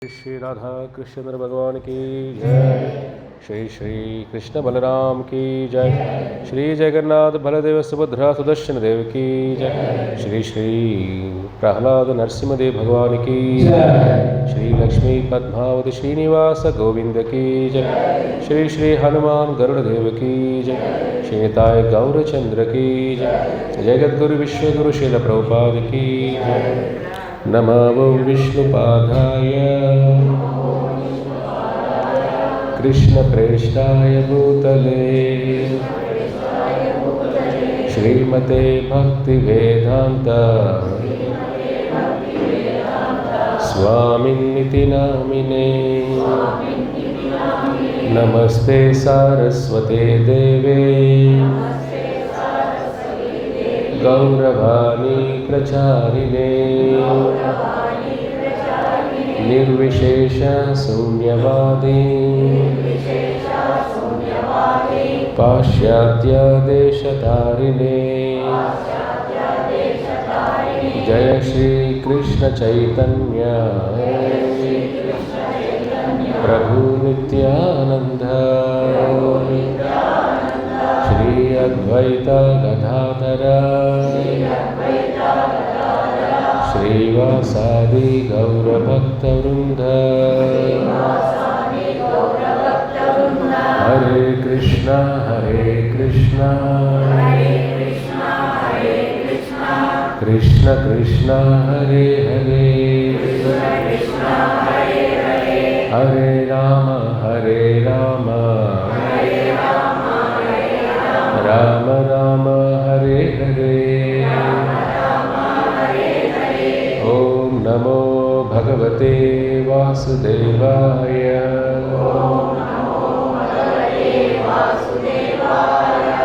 श्री राधा कृष्ण भगवान की जय। श्री श्री कृष्ण बलराम की जय। श्री जगन्नाथ बलदेव सुभद्रा सुदर्शन देव की जय। श्री श्री प्रहलाद नरसिंहदेव भगवान की जय। श्री लक्ष्मी पद्मावती श्रीनिवास गोविंद की जय। श्री श्री हनुमान गरुड़ देव की जय। श्री निताय गौरचंद्र की जय। जगद्गुरु विश्वगुरु श्रील प्रभुपाद की जय। नमो विष्णुपादाय कृष्णप्रेष्ठाय भूतले श्रीमते भक्तिवेदान्त स्वामिन्निति नामिने। नमस्ते सारस्वते देवे गौरवाणी प्रचारिणे निर्विशेष शून्यवादी पाश्चात्य देशतारिणे। जय श्री कृष्ण चैतन्य प्रभु नित्यानंद श्री अद्वैत गदाधर श्रीवासादि गौरभक्तवृंद। हरे कृष्णा कृष्ण कृष्ण हरे हरे हरे राम राम राम हरे हरे। ओम नमो भगवते वासुदेवाय।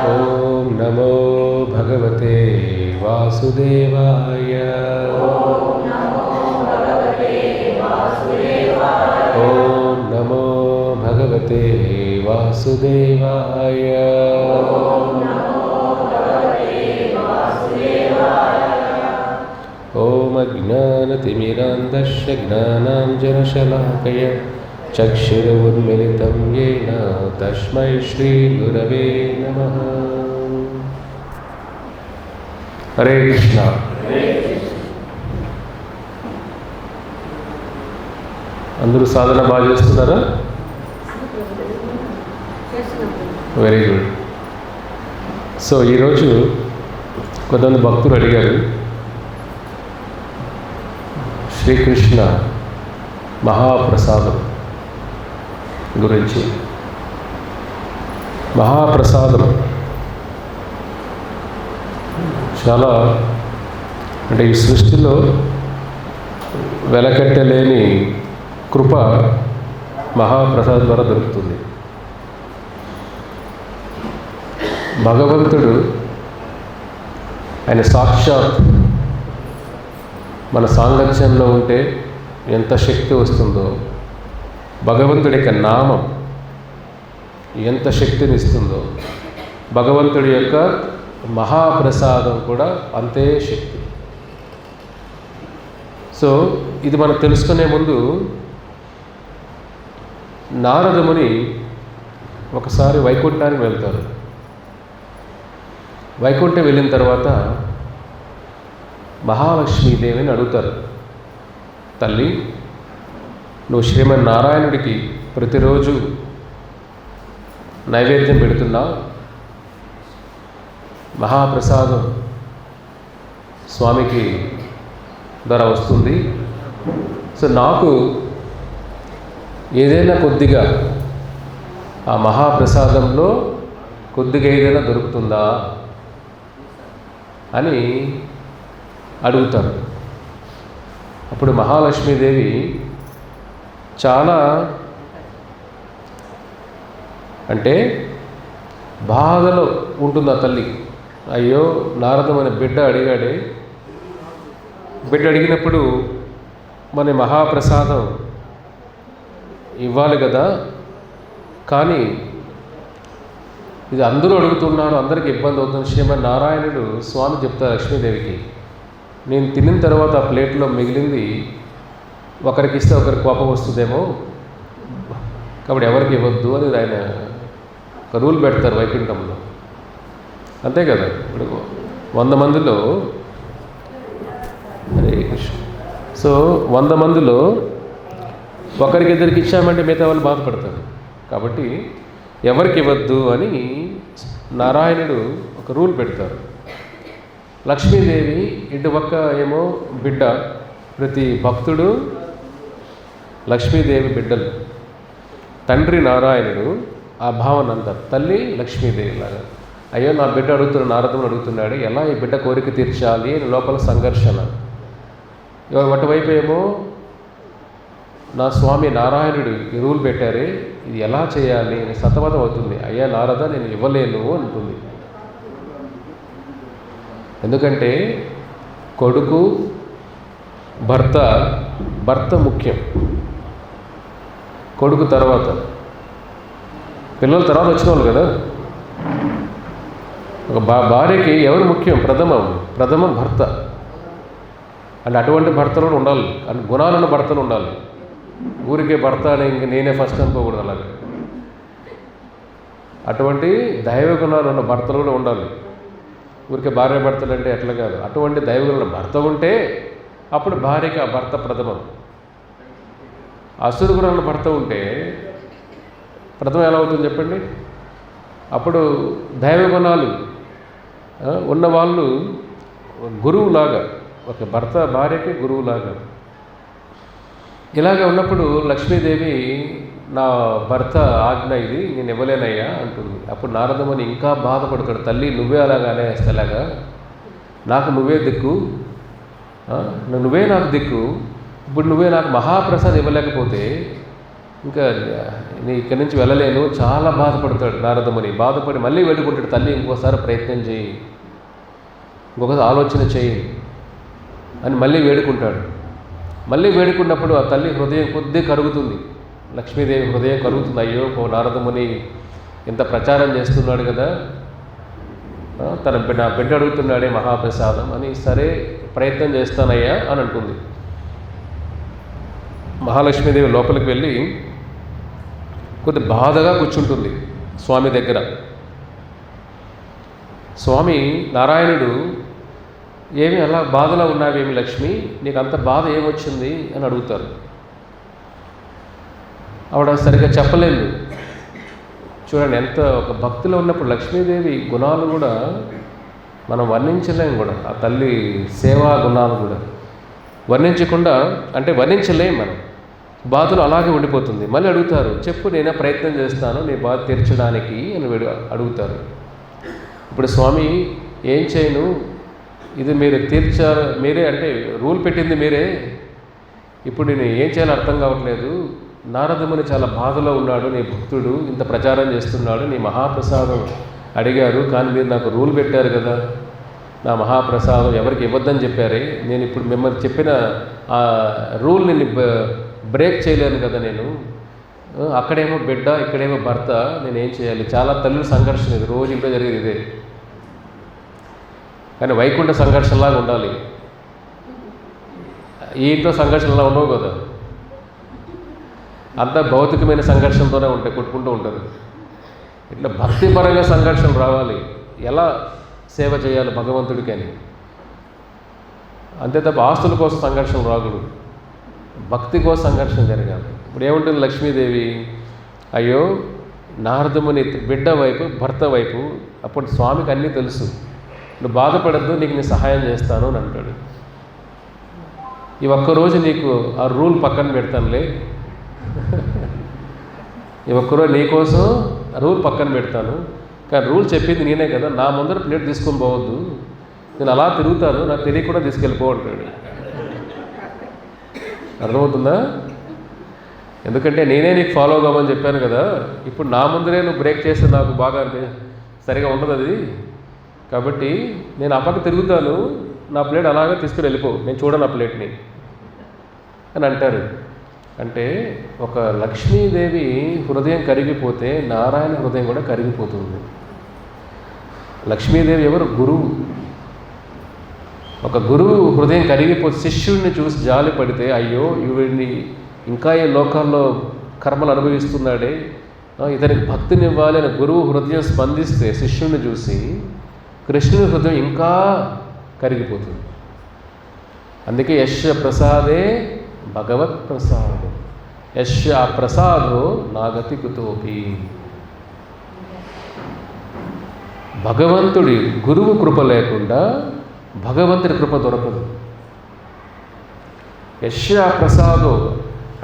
ओम नमो भगवते वासुदेवाय। ओम नमो भगवते वासुदेवाय। ओम अज्ञानतिमिरान्धस्य ज्ञानाञ्जनशलाकया चक्षुरुन्मिलितं येन तस्मै श्रीगुरवे नमः। हरे कृष्णा। అందరూ సాధన బాగా చేస్తున్నారా? Very good. సో ఈరోజు కొంతమంది భక్తులు అడిగారు శ్రీకృష్ణ మహాప్రసాదం గురించి. మహాప్రసాదం చాలా అంటే ఈ సృష్టిలో వెలకట్టలేని కృప మహాప్రసాదం ద్వారా దొరుకుతుంది. భగవంతుడు ఆయన సాక్షాత్ మన సాంగత్యంలో ఉంటే ఎంత శక్తి వస్తుందో, భగవంతుడి యొక్క నామం ఎంత శక్తిని ఇస్తుందో, భగవంతుడి యొక్క మహాప్రసాదం కూడా అంతే శక్తి. సో ఇది మనం తెలుసుకునే ముందు నారదముని ఒకసారి వైకుంఠానికి వెళ్తారు. వైకుంఠం వెళ్ళిన తర్వాత మహాలక్ష్మీదేవిని అడుగుతారు, తల్లి నువ్వు శ్రీమన్నారాయణుడికి ప్రతిరోజు నైవేద్యం పెడుతున్నావు, మహాప్రసాదం స్వామికి ధర వస్తుంది. సో నాకు ఏదైనా కొద్దిగా ఆ మహాప్రసాదంలో కొద్దిగా ఏదైనా దొరుకుతుందా అని అడుగుతారు. అప్పుడు మహాలక్ష్మీదేవి చాలా అంటే బాధలో ఉంటుంది ఆ తల్లి. అయ్యో నారదం అనే బిడ్డ అడిగాడే, బిడ్డ అడిగినప్పుడు మన మహాప్రసాదం ఇవ్వాలి కదా, కానీ ఇది అందరూ అడుగుతున్నారు, అందరికీ ఇబ్బంది అవుతుంది. శ్రీమన్నారాయణుడు స్వామి చెప్తారు లక్ష్మీదేవికి, నేను తినిన తర్వాత ఆ ప్లేట్లో మిగిలింది ఒకరికి ఇస్తే ఒకరికి కోపం వస్తుందేమో, కాబట్టి ఎవరికి ఇవ్వద్దు అని ఆయన ఒక రూల్ పెడతారు వైకుంఠంలో. అంతే కదా. ఇప్పుడు 100 మందిలో హరే కృష్ణ. సో 100 మందిలో ఒకరికి ఇద్దరికి ఇచ్చామంటే మిగతా వాళ్ళు బాధపడతారు. కాబట్టి ఎవరికి ఇవ్వద్దు అని నారాయణుడు ఒక రూల్ పెడతారు. లక్ష్మీదేవి ఇటుపక్క ఏమో బిడ్డ, ప్రతి భక్తుడు లక్ష్మీదేవి బిడ్డలు. తండ్రి నారాయణుడు ఆ భావన అంటారు, తల్లి లక్ష్మీదేవి లాగా. అయ్యో నా బిడ్డ అడుగుతున్నాడు, నారదుని అడుగుతున్నాడు, ఎలా ఈ బిడ్డ కోరిక తీర్చాలి అని లోపల సంఘర్షణ. అటువైపు ఏమో నా స్వామి నారాయణుడు ఈ రూల్ పెట్టారే, ఇది ఎలా చేయాలి అని సతమతం అవుతుంది. అయ్యా నారద నేను ఇవ్వలేను అంటుంది. ఎందుకంటే కొడుకు భర్త ముఖ్యం, కొడుకు తర్వాత, పిల్లల తర్వాత వచ్చిన వాళ్ళు కదా. ఒక భార్యకి ఎవరు ముఖ్యం? ప్రథమం భర్త. అంటే అటువంటి భర్తలు కూడా ఉండాలి, అంటే గుణాలను భర్తలు ఉండాలి. ఊరికే భర్త అని ఇంక నేనే ఫస్ట్ అనుకోకూడదు. అలాగే అటువంటి దైవ గుణాలు ఉన్న భర్తలు కూడా ఉండాలి. ఊరికే భార్య భర్తలు అంటే ఎట్లా కాదు. అటువంటి దైవ గుణాల భర్త ఉంటే అప్పుడు భార్యకి ఆ భర్త ప్రథమం. అసురు గుణాల భర్త ఉంటే ప్రథమం ఎలా అవుతుంది చెప్పండి? అప్పుడు దైవ గుణాలు ఉన్నవాళ్ళు గురువులాగా, ఒక భర్త భార్యకి గురువులాగా. ఇలాగ ఉన్నప్పుడు లక్ష్మీదేవి నా భర్త ఆజ్ఞ ఇది, నేను ఇవ్వలేనయ్యా అంటుంది. అప్పుడు నారదముని ఇంకా బాధపడతాడు, తల్లి నువ్వే అలాగా అనేస్తే ఎలాగా, నాకు నువ్వే దిక్కు, నువ్వే నాకు దిక్కు, ఇప్పుడు నువ్వే నాకు మహాప్రసాదం ఇవ్వలేకపోతే ఇంకా నీ ఇక్కడి నుంచి వెళ్ళలేను. చాలా బాధపడతాడు నారదముని. బాధపడి మళ్ళీ వేడుకుంటాడు, తల్లి ఇంకోసారి ప్రయత్నం చేయి, ఇంకొకసారి ఆలోచన చేయి అని మళ్ళీ వేడుకుంటాడు. మళ్ళీ వేడుకున్నప్పుడు ఆ తల్లి హృదయం కొద్దిగా కరుగుతుంది, లక్ష్మీదేవి హృదయం కరుగుతుంది. అయ్యో నారదముని ఇంత ప్రచారం చేస్తున్నాడు కదా, నా బిడ్డ అడుగుతున్నాడే మహాప్రసాదం అని, సరే ప్రయత్నం చేస్తానయ్యా అని అంటుంది. మహాలక్ష్మీదేవి లోపలికి వెళ్ళి కొద్ది బాధగా కూర్చుంటుంది స్వామి దగ్గర. స్వామి నారాయణుడు ఏమి అలా బాధలో ఉన్నావేమి లక్ష్మి, నీకు అంత బాధ ఏమొచ్చింది అని అడుగుతారు. ఆవిడ సరిగ్గా చెప్పలేదు. చూడండి, ఎంత ఒక భక్తిలో ఉన్నప్పుడు లక్ష్మీదేవి గుణాలు కూడా మనం వర్ణించలేం కూడా. ఆ తల్లి సేవా గుణాలు కూడా వర్ణించకుండా, అంటే వర్ణించలేం మనం. బాధలు అలాగే ఉండిపోతుంది. మళ్ళీ అడుగుతారు, చెప్పు నేనే ప్రయత్నం చేస్తాను నీ బాధ తీర్చడానికి అని అడుగుతారు. ఇప్పుడు స్వామి ఏం చేయను, ఇది మీరు తీర్చారు మీరే, అంటే రూల్ పెట్టింది మీరే, ఇప్పుడు నేను ఏం చేయాలో అర్థం కావట్లేదు. నారదముని చాలా బాధలో ఉన్నాడు, నీ భక్తుడు ఇంత ప్రచారం చేస్తున్నాడు, నీ మహాప్రసాదం అడిగారు, కానీ మీరు నాకు రూల్ పెట్టారు కదా, నా మహాప్రసాదం ఎవరికి ఇవ్వద్దని చెప్పారే, నేను ఇప్పుడు మిమ్మల్ని చెప్పిన ఆ రూల్ నేను బ్రేక్ చేయలేను కదా నేను. అక్కడేమో బిడ్డ, ఇక్కడేమో భర్త, నేనేం చేయాలి? చాలా తల్లుల సంఘర్షణ ఇది, రోజు ఇంట్లో జరిగేది ఇదే. కానీ వైకుంఠ సంఘర్షణలాగా ఉండాలి. ఈ ఇంట్లో సంఘర్షణలా ఉండవు కదా, అంతా భౌతికమైన సంఘర్షణతోనే ఉంటాయి, కొట్టుకుంటూ ఉంటుంది. ఇట్లా భక్తిపరంగా సంఘర్షణ రావాలి, ఎలా సేవ చేయాలి భగవంతుడికి అని. అంతే తప్ప ఆస్తుల కోసం సంఘర్షణ రాకూడదు, భక్తి కోసం సంఘర్షణ జరగాలి. ఇప్పుడు ఏముంటుంది లక్ష్మీదేవి, అయ్యో నారదముని బిడ్డ వైపు భర్త వైపు, అప్పుడు స్వామికి అన్నీ తెలుసు, నువ్వు బాధపడద్దు, నీకు నేను సహాయం చేస్తాను అని అంటాడు. ఈ ఒక్కరోజు నీకు ఆ రూల్ పక్కన పెడతానులే, ఈ ఒక్కరోజు నీకోసం రూల్ పక్కన పెడతాను, కానీ రూల్ చెప్పింది నేనే కదా, నా ముందర ప్లేట్ తీసుకొని పోవద్దు, నేను అలా తిరుగుతాను, నాకు తెలియకుండా తీసుకెళ్ళిపో అంటాడు. అర్థమవుతుందా? ఎందుకంటే నేనే నీకు ఫాలో కావని చెప్పాను కదా, ఇప్పుడు నా ముందరే నువ్వు బ్రేక్ చేస్తే నాకు బాగా సరిగా ఉండదు అది, కాబట్టి నేను ఆ పక్క తిరుగుతాను, నా ప్లేట్ అలాగే తీసుకుని వెళ్ళిపో, నేను చూడను ఆ ప్లేట్ని అని అంటారు. అంటే ఒక లక్ష్మీదేవి హృదయం కరిగిపోతే నారాయణ హృదయం కూడా కరిగిపోతుంది. లక్ష్మీదేవి ఎవరు? గురువు. ఒక గురువు హృదయం కరిగిపోతే శిష్యుడిని చూసి జాలి పడితే, అయ్యో వీడిని ఇంకా ఈ లోకాల్లో కర్మలు అనుభవిస్తున్నాడే, ఇతనికి భక్తిని ఇవ్వాలి అని గురువు హృదయం స్పందిస్తే శిష్యుడిని చూసి కృష్ణుని హృదయం ఇంకా కరిగిపోతుంది. అందుకే యశ్య ప్రసాదే భగవత్ ప్రసాదం, యశ్య ప్రసాదో నాగతి కుతోపి. భగవంతుడి గురువు కృప లేకుండా భగవంతుడి కృప దొరకదు. యశ్య ప్రసాదో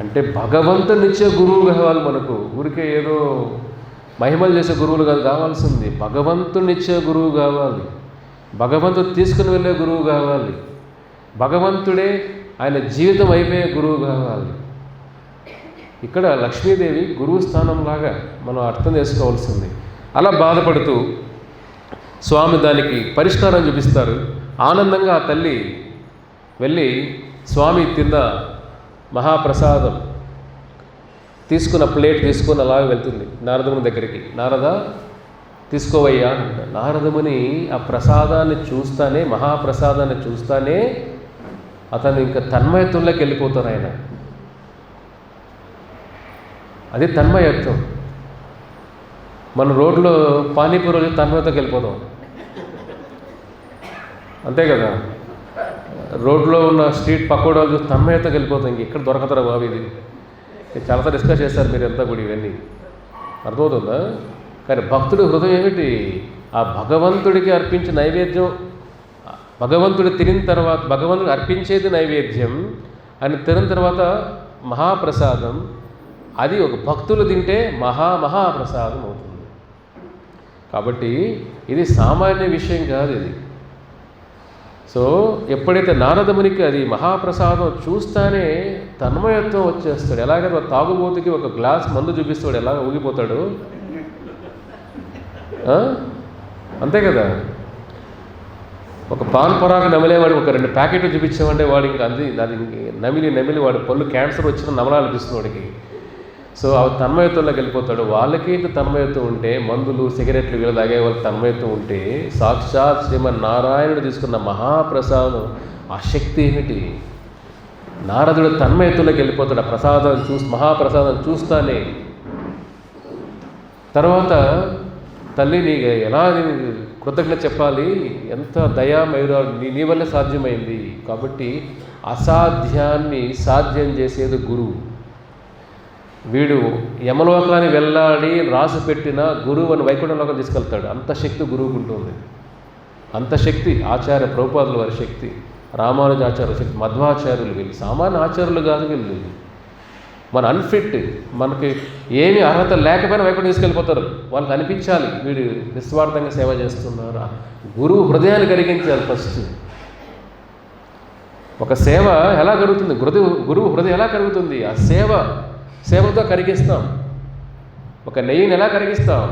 అంటే భగవంతునిచ్చే గురువు కావాలి మనకు. ఊరికే ఏదో మహిమలు చేసే గురువులు కాదు కావాల్సింది, భగవంతునిచ్చే గురువు కావాలి, భగవంతుడు తీసుకుని వెళ్ళే గురువు కావాలి, భగవంతుడే ఆయన జీవితం అయిపోయే గురువు కావాలి. ఇక్కడ లక్ష్మీదేవి గురువు స్థానంలాగా మనం అర్థం చేసుకోవాల్సింది. అలా బాధపడుతూ స్వామి దానికి పరిష్కారం చూపిస్తారు. ఆనందంగా ఆ తల్లి వెళ్ళి స్వామి తిన్న మహాప్రసాదం తీసుకున్న ప్లేట్ తీసుకుని అలాగే వెళ్తుంది నారదముని దగ్గరికి. నారద తీసుకోవయ్యా అంట. నారదముని ఆ ప్రసాదాన్ని చూస్తానే, మహాప్రసాదాన్ని చూస్తానే అతను ఇంకా తన్మయత్వంలోకి వెళ్ళిపోతారు ఆయన. అది తన్మయత్వం. మన రోడ్లో పానీపూరి తన్మయతకి వెళ్ళిపోతాం, అంతే కదా. రోడ్లో ఉన్న స్ట్రీట్ పకోడాలు చూసి తన్మయతకి వెళ్ళిపోతాం. ఇంక ఇక్కడ దొరకతారా బాబు ఇది చాలా డిస్కస్ చేస్తారు మీరు ఎంత కూడా, ఇవన్నీ అర్థమవుతుందా. కానీ భక్తుడి హృదయం ఏమిటి? ఆ భగవంతుడికి అర్పించే నైవేద్యం, భగవంతుడు తినిన తర్వాత భగవంతుడు అర్పించేది నైవేద్యం, అని తినిన తర్వాత మహాప్రసాదం, అది ఒక భక్తులు తింటే మహాప్రసాదం అవుతుంది. కాబట్టి ఇది సామాన్య విషయం కాదు ఇది. సో ఎప్పుడైతే నారదమునికి అది మహాప్రసాదం చూస్తానే తన్మయత్వం వచ్చేస్తాడు. ఎలాగైతే తాగుబోతుకి ఒక గ్లాస్ మందు చూపిస్తాడు ఎలాగ ఊగిపోతాడు, అంతే కదా. ఒక పాన్ పరాకు నమిలేవాడు ఒక 2 ప్యాకెట్లు చూపించామంటే వాడు ఇంకా అది నమిలి వాడు పళ్ళు క్యాన్సర్ వచ్చిన నమలాలనిపిస్తుంది వాడికి. సో ఆ తన్మయత్వంలోకి వెళ్ళిపోతాడు. వాళ్ళకి ఇంత తన్మయత్వం ఉంటే, మందులు సిగరెట్లు వీళ్ళు తాగే వాళ్ళకి తన్మయత్వం ఉంటే, సాక్షాత్ శ్రీమన్నారాయణుడు తీసుకున్న మహాప్రసాదం ఆ శక్తి ఏమిటి? నారదుడు తన్మయత్వంలోకి వెళ్ళిపోతాడు ఆ ప్రసాదం మహాప్రసాదం చూస్తానే. తర్వాత తల్లి నీకు ఎలా కృతజ్ఞత చెప్పాలి, ఎంత దయామయురాలు, నీ వల్లే సాధ్యమైంది. కాబట్టి అసాధ్యాన్ని సాధ్యం చేసేది గురువు. వీడు యమలోకాన్ని వెళ్ళాలి రాసి పెట్టిన గురువు అని వైకుంఠంలోకి తీసుకెళ్తాడు. అంత శక్తి గురువుకు ఉంటుంది. అంత శక్తి ఆచార్య ప్రభుపాదుల వారి శక్తి, రామానుజాచార్యుల శక్తి, మధ్వాచార్యులు, వీళ్ళు సామాన్య ఆచార్యులు కాదు. వీళ్ళు మన అన్ఫిట్, మనకి ఏమి అర్హత లేకపోయినా వైకుంఠం తీసుకెళ్ళిపోతారు. వాళ్ళకి అనిపించాలి వీడు నిస్వార్థంగా సేవ చేస్తున్నారు. గురువు హృదయాన్ని కరిగించాలి ఫస్ట్. ఒక సేవ ఎలా కలుగుతుంది? గురువు హృదయం ఎలా కలుగుతుంది? ఆ సేవతో కరిగిస్తాం. ఒక నెయ్యిని ఎలా కరిగిస్తాం?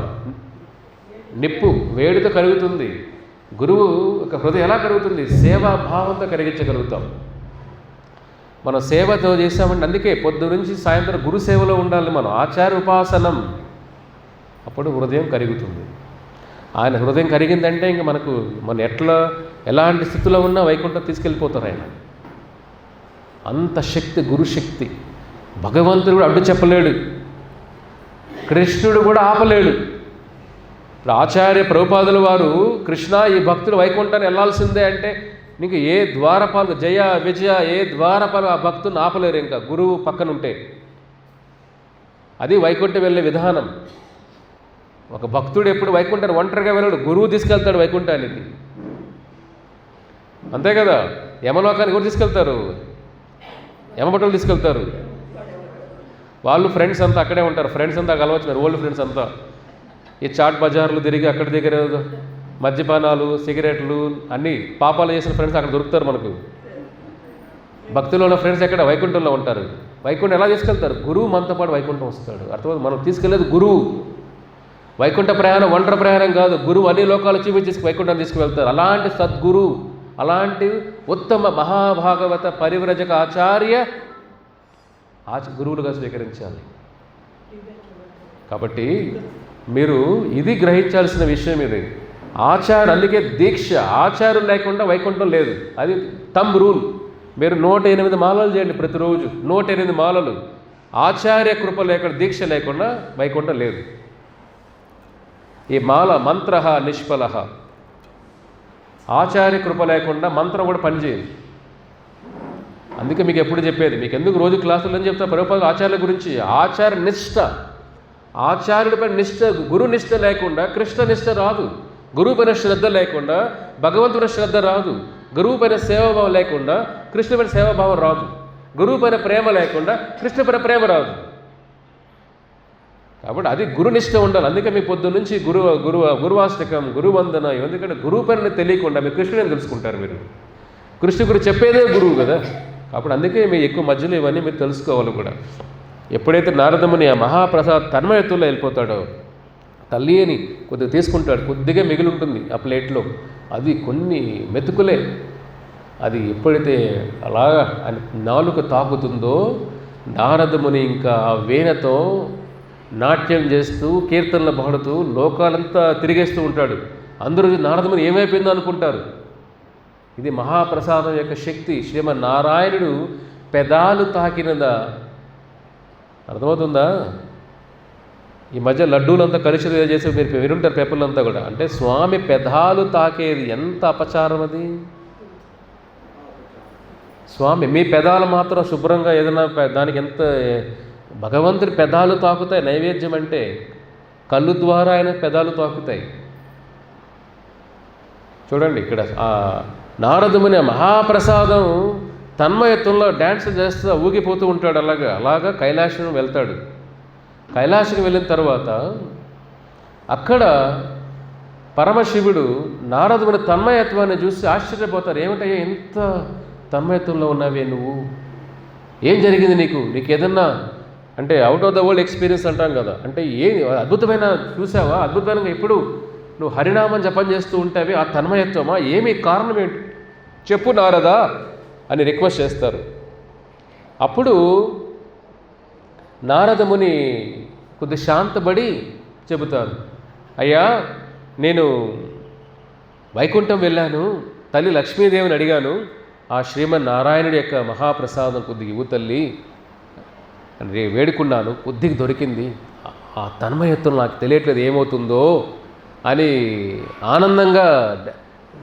నిప్పు వేడితో కరుగుతుంది. గురువు ఒక హృదయం ఎలా కరుగుతుంది? సేవాభావంతో కరిగించగలుగుతాం. మనం సేవతో చేస్తామంటే అందుకే పొద్దు నుంచి సాయంత్రం గురు సేవలో ఉండాలి మనం, ఆచార్య ఉపాసనం. అప్పుడు హృదయం కరుగుతుంది. ఆయన హృదయం కరిగిందంటే ఇంక మన ఎలాంటి స్థితిలో ఉన్నా వైకుంఠం తీసుకెళ్ళిపోతారు ఆయన. అంత శక్తి, గురుశక్తి. భగవంతుడు కూడా అడ్డు చెప్పలేడు, కృష్ణుడు కూడా ఆపలేడు. ఇప్పుడు ఆచార్య ప్రభుపాదుల వారు కృష్ణ ఈ భక్తులు వైకుంఠాన్ని వెళ్ళాల్సిందే అంటే నీకు ఏ ద్వారపాలు, జయ విజయ ఏ ద్వారపాలు ఆ భక్తుని ఆపలేరు. ఇంకా గురువు పక్కనుంటే అది వైకుంఠం వెళ్ళే విధానం. ఒక భక్తుడు ఎప్పుడు వైకుంఠాన్ని ఒంటరిగా వెళ్ళాడు, గురువు తీసుకెళ్తాడు వైకుంఠానికి, అంతే కదా. యమలోకానికి కూడా తీసుకెళ్తారు, యమభటులు తీసుకెళ్తారు. వాళ్ళు ఫ్రెండ్స్ అంతా అక్కడే ఉంటారు, ఫ్రెండ్స్ అంతా కలవచ్చు, ఓల్డ్ ఫ్రెండ్స్ అంతా. ఈ చాట్ బజార్లు తిరిగి అక్కడ దగ్గర మద్యపానాలు, సిగరెట్లు అన్నీ పాపాలు చేసిన ఫ్రెండ్స్ అక్కడ దొరుకుతారు మనకు. భక్తుల్లో ఉన్న ఫ్రెండ్స్ ఎక్కడ? వైకుంఠంలో ఉంటారు. వైకుంఠం ఎలా తీసుకెళ్తారు? గురువు మనతో పాటు వైకుంఠం వస్తాడు. అర్థమైంది? మనం తీసుకెళ్లేది గురువు. వైకుంఠ ప్రయాణం ఒంటరి ప్రయాణం కాదు, గురువు అన్ని లోకాలు చూపించేసి వైకుంఠం తీసుకువెళ్తారు. అలాంటి సద్గురు, అలాంటి ఉత్తమ మహాభాగవత పరివ్రజక ఆచార్య గురువులుగా స్వీకరించాలి. కాబట్టి మీరు ఇది గ్రహించాల్సిన విషయం ఇది. అందుకే దీక్ష, ఆచారం లేకుండా వైకుంఠం లేదు. అది థంబ్ రూల్. మీరు 108 మాలలు చేయండి ప్రతిరోజు, 108 మాలలు. ఆచార్య కృప లేకుండా, దీక్ష లేకుండా వైకుంఠం లేదు. ఈ మాల మంత్ర నిష్ఫల. ఆచార్య కృప లేకుండా మంత్రం కూడా పనిచేయదు. అందుకే మీకు ఎప్పుడు చెప్పేది, మీకు ఎందుకు రోజు క్లాసులు అని చెప్తా ప్రభుపాద ఆచార్యుల గురించి. ఆచార్య నిష్ఠ, ఆచార్యుడిపై నిష్ఠ, గురు నిష్ఠ లేకుండా కృష్ణ నిష్ఠ రాదు. గురువు పైన శ్రద్ధ లేకుండా భగవంతుని శ్రద్ధ రాదు. గురువు పైన సేవాభావం లేకుండా కృష్ణ పైన సేవాభావం రాదు. గురువు పైన ప్రేమ లేకుండా కృష్ణ పైన ప్రేమ రాదు. కాబట్టి అది గురునిష్ట ఉండాలి. అందుకే మీ పొద్దున్న నుంచి గురువాష్టకం, గురువందన, ఎందుకంటే గురువు పైన తెలియకుండా మీరు కృష్ణుని తెలుసుకుంటారు. మీరు కృష్ణ గురు చెప్పేదే గురువు కదా. కాబట్టి అందుకే మీ ఎక్కువ మధ్యలో ఇవన్నీ మీరు తెలుసుకోవాలి కూడా. ఎప్పుడైతే నారదముని ఆ మహాప్రసాద్ తన్మయత్వంలో వెళ్ళిపోతాడో, తల్లి అని కొద్దిగా తీసుకుంటాడు, కొద్దిగా మిగిలి ఉంటుంది ఆ ప్లేట్లో, అది కొన్ని మెతుకులే. అది ఎప్పుడైతే అలాగా నాలుక తాకుతుందో, నారదముని ఇంకా ఆ వీణతో నాట్యం చేస్తూ కీర్తనలు పాడుతూ లోకాలంతా తిరిగేస్తూ ఉంటాడు. అందరూ నారదముని ఏమైపోయిందో అనుకుంటారు. ఇది మహాప్రసాదం యొక్క శక్తి. శ్రీమన్నారాయణుడు పెదాలు తాకినదా, అర్థమవుతుందా? ఈ మధ్య లడ్డూలంతా కలిసి చేసి మీరు వినుంటారు పేపర్లంతా కూడా. అంటే స్వామి పెదాలు తాకేది ఎంత అపచారం అది. స్వామి మీ పెదాలు మాత్రం శుభ్రంగా ఏదైనా దానికి ఎంత, భగవంతుడి పెదాలు తాకుతాయి. నైవేద్యం అంటే కళ్ళు ద్వారా ఆయన పెదాలు తాకుతాయి. చూడండి ఇక్కడ ఆ నారదుముని మహాప్రసాదం తన్మయత్వంలో డ్యాన్స్ చేస్తూ ఊగిపోతూ ఉంటాడు. అలాగా కైలాసం వెళ్తాడు. కైలాసం వెళ్ళిన తర్వాత అక్కడ పరమశివుడు నారదుని తన్మయత్వాన్ని చూసి ఆశ్చర్యపోతారు. ఏమిటయ్యా ఎంత తన్మయత్వంలో ఉన్నావే నువ్వు, ఏం జరిగింది నీకు ఏదన్నా అంటే out of the world experience అంటాం కదా, అంటే అద్భుతమైన చూసావా, అద్భుతంగా ఇప్పుడు నువ్వు హరినామం జపం చేస్తూ ఉంటావి, ఆ తన్మయత్వమా, ఏమి కారణం ఏంటి చెప్పు నారదా అని రిక్వెస్ట్ చేస్తారు. అప్పుడు నారదముని కొద్ది శాంతపడి చెబుతారు, అయ్యా నేను వైకుంఠం వెళ్ళాను, తల్లి లక్ష్మీదేవిని అడిగాను, ఆ శ్రీమన్నారాయణుడి యొక్క మహాప్రసాదం కొద్దిగా ఇవ్వు తల్లి అని వేడుకున్నాను, కొద్దిగా దొరికింది, ఆ తన్మయత్వం నాకు తెలియట్లేదు ఏమవుతుందో అని ఆనందంగా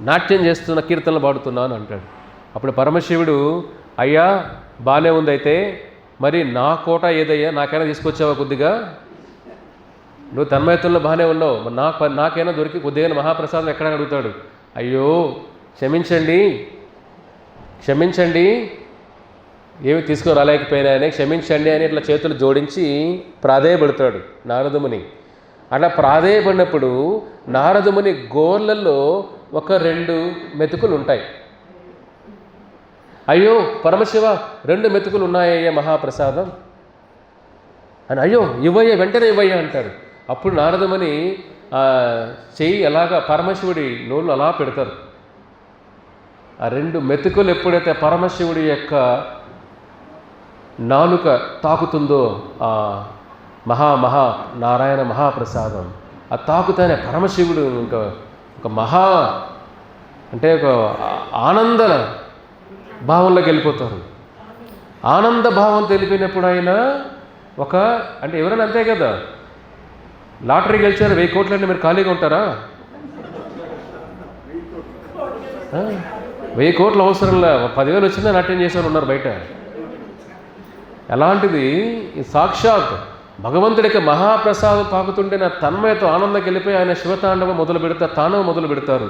నాట్యం చేస్తున్న కీర్తనలు పాడుతున్నాను అంటాడు. అప్పుడు పరమశివుడు, అయ్యా బాగానే ఉంది, అయితే మరి నా కోట ఏదయ్యా, నాకైనా తీసుకొచ్చావా కొద్దిగా, నువ్వు తన్మయత్వంలో బాగానే ఉన్నావు, మరి నాకైనా దొరికి కొద్దిగా మహాప్రసాదం ఎక్కడ అడుగుతాడు. అయ్యో క్షమించండి ఏమి తీసుకురాలేకపోయినాయని క్షమించండి అని ఇట్లా చేతులు జోడించి ప్రాధేయపడతాడు నారదముని. అట్లా ప్రాధేయపడినప్పుడు నారదముని గోర్లలో 1-2 మెతుకులు ఉంటాయి. అయ్యో పరమశివ 2 మెతుకులు ఉన్నాయ్యా మహాప్రసాదం అని, అయ్యో ఇవ్వయ్యా వెంటనే ఇవ్వయ్యా అంటారు. అప్పుడు నారదముని చెయ్యి అలాగా పరమశివుడి నోళ్ళు అలా పెడతారు. ఆ 2 మెతుకులు ఎప్పుడైతే పరమశివుడి యొక్క నాలుక తాకుతుందో ఆ నారాయణ మహాప్రసాదం, ఆ తాకుతానే పరమశివుడు ఇంకా ఒక అంటే ఒక ఆనంద భావంలోకి వెళ్ళిపోతారు. ఆనంద భావం తెలిపినప్పుడు ఆయన అంటే ఎవరైనా అంతే కదా, లాటరీ గెలిచారు 1000 కోట్లంటే మీరు ఖాళీగా ఉంటారా? 1000 కోట్లు అవసరంలా, 10,000 వచ్చిందా నాట్యం చేసేవారు ఉన్నారు బయట. ఎలాంటిది సాక్షాత్ భగవంతుడికి మహాప్రసాదం తాకుతుంటే నా తన్మయతో ఆనందకి వెళ్ళిపోయి ఆయన శివతాండవం మొదలు పెడతారు, తాండవం మొదలు పెడతారు.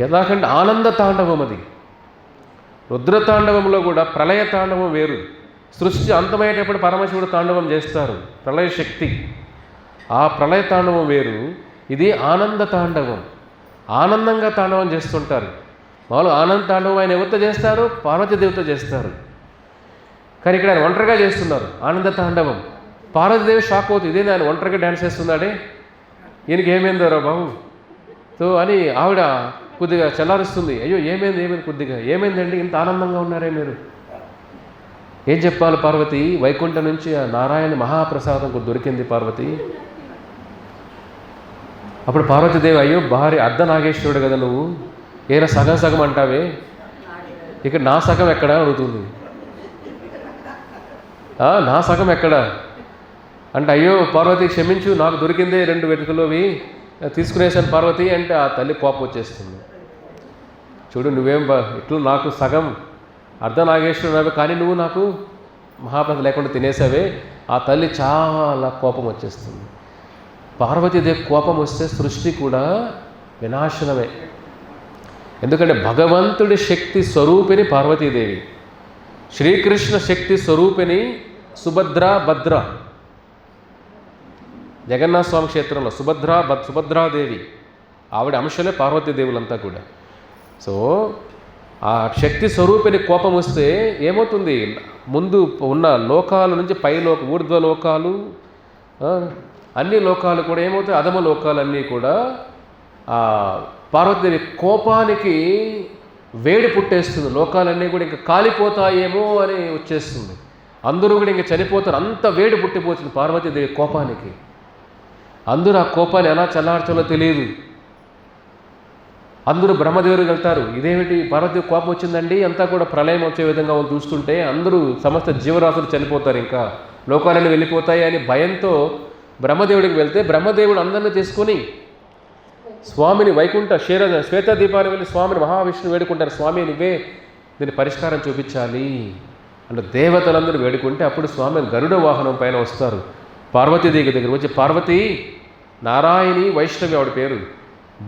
ఎలాగంటే ఆనంద తాండవం అది. రుద్రతాండవంలో కూడా ప్రళయ తాండవం వేరు. సృష్టి అంతమయ్యేటప్పుడు పరమశివుడు తాండవం చేస్తారు, ప్రళయ శక్తి. ఆ ప్రళయ తాండవం వేరు, ఇది ఆనంద తాండవం. ఆనందంగా తాండవం చేస్తుంటారు. మామూలు ఆనంద తాండవం ఆయన ఎవరితో చేస్తారు? పార్వతీదేవితో చేస్తారు. కానీ ఇక్కడ ఆయన ఒంటరిగా చేస్తున్నారు ఆనంద తాండవం. పార్వతీదేవి షాక్ అవుతుంది, ఇదేనా ఆయన ఒంటరిగా డ్యాన్స్ చేస్తున్నాడే, ఈయనకి ఏమైందోరా బాబు సో అని ఆవిడ కొద్దిగా చల్లారుస్తుంది. అయ్యో ఏమైంది కొద్దిగా ఏమైందండి, ఇంత ఆనందంగా ఉన్నారే మీరు, ఏం చెప్పాలి పార్వతి, వైకుంఠం నుంచి ఆ నారాయణ మహాప్రసాదం దొరికింది పార్వతి. అప్పుడు పార్వతీదేవి, అయ్యో భార్య అర్ధనాగేశ్వరుడు కదా నువ్వు, ఏనా సగం సగం అంటావే, ఇక్కడ నా సగం ఎక్కడా అడుగుతుంది. నా సగం ఎక్కడా అంటే, అయ్యో పార్వతి క్షమించు, నాకు దొరికిందే 2 వెతుకులోవి తీసుకునేసాను పార్వతి అంటే ఆ తల్లి కోపం వచ్చేస్తుంది. చూడు నువ్వేం ఇట్లు నాకు సగం అర్ధనాగేశ్వరుడు కానీ నువ్వు నాకు మహాప్రసాదం లేకుండా తినేసావే, ఆ తల్లి చాలా కోపం వచ్చేస్తుంది. పార్వతీదేవి కోపం వస్తే సృష్టి కూడా వినాశనమే. ఎందుకంటే భగవంతుడి శక్తి స్వరూపిణి పార్వతీదేవి, శ్రీకృష్ణ శక్తి స్వరూపిణి సుభద్ర, భద్ర. జగన్నాథ స్వామి క్షేత్రంలో సుభద్రాదేవి ఆవిడ అంశలే పార్వతీదేవులంతా కూడా. సో ఆ శక్తి స్వరూపిణి కోపం వస్తే ఏమవుతుంది, ముందు ఉన్న లోకాల నుంచి ఊర్ధ్వ లోకాలు, అన్ని లోకాలు కూడా ఏమవుతాయి, అధమ లోకాలన్నీ కూడా పార్వతీదేవి కోపానికి వేడి పుట్టేస్తుంది. లోకాలన్నీ కూడా ఇంకా కాలిపోతాయేమో అని వచ్చేస్తుంది, అందరూ కూడా ఇంకా చనిపోతారు, అంత వేడి పుట్టిపోతుంది పార్వతీదేవి కోపానికి. అందరూ ఆ కోపాన్ని ఎలా చల్లార్చాలో తెలియదు. అందరూ బ్రహ్మదేవుడికి వెళ్తారు, ఇదేమిటి పార్వతీ కోపం వచ్చిందండి, అంతా కూడా ప్రళయం వచ్చే విధంగా వాళ్ళు చూస్తుంటే అందరూ సమస్త జీవరాశులు చనిపోతారు, ఇంకా లోకాలన్నీ వెళ్ళిపోతాయి అని భయంతో బ్రహ్మదేవుడికి వెళ్తే బ్రహ్మదేవుడు అందరినీ తీసుకొని స్వామిని వైకుంఠ శ్వేత దీపాన్ని వెళ్ళి స్వామిని మహావిష్ణువు వేడుకుంటారు, స్వామి నువ్వే దీని పరిష్కారం చూపించాలి అంటే దేవతలందరూ వేడుకుంటే అప్పుడు స్వామి గరుడ వాహనం పైన వస్తారు. పార్వతీదేవి దగ్గర వచ్చి, పార్వతి నారాయణి వైష్ణవి ఆవిడ పేరు,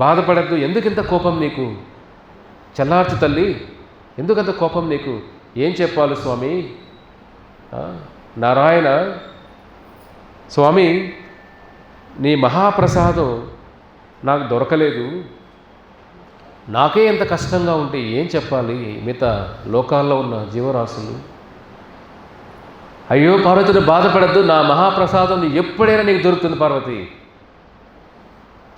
బాధపడద్దు, ఎందుకింత కోపం నీకు, చల్లార్చు తల్లి, ఎందుకంత కోపం నీకు, ఏం చెప్పాలి స్వామి. నారాయణ స్వామి నీ మహాప్రసాదం నాకు దొరకలేదు, నాకే ఎంత కష్టంగా ఉంటే ఏం చెప్పాలి మిగతా లోకాల్లో ఉన్న జీవరాశులు. అయ్యో పార్వతిని బాధపడద్దు, నా మహాప్రసాదం ఎప్పుడైనా నీకు దొరుకుతుంది పార్వతి.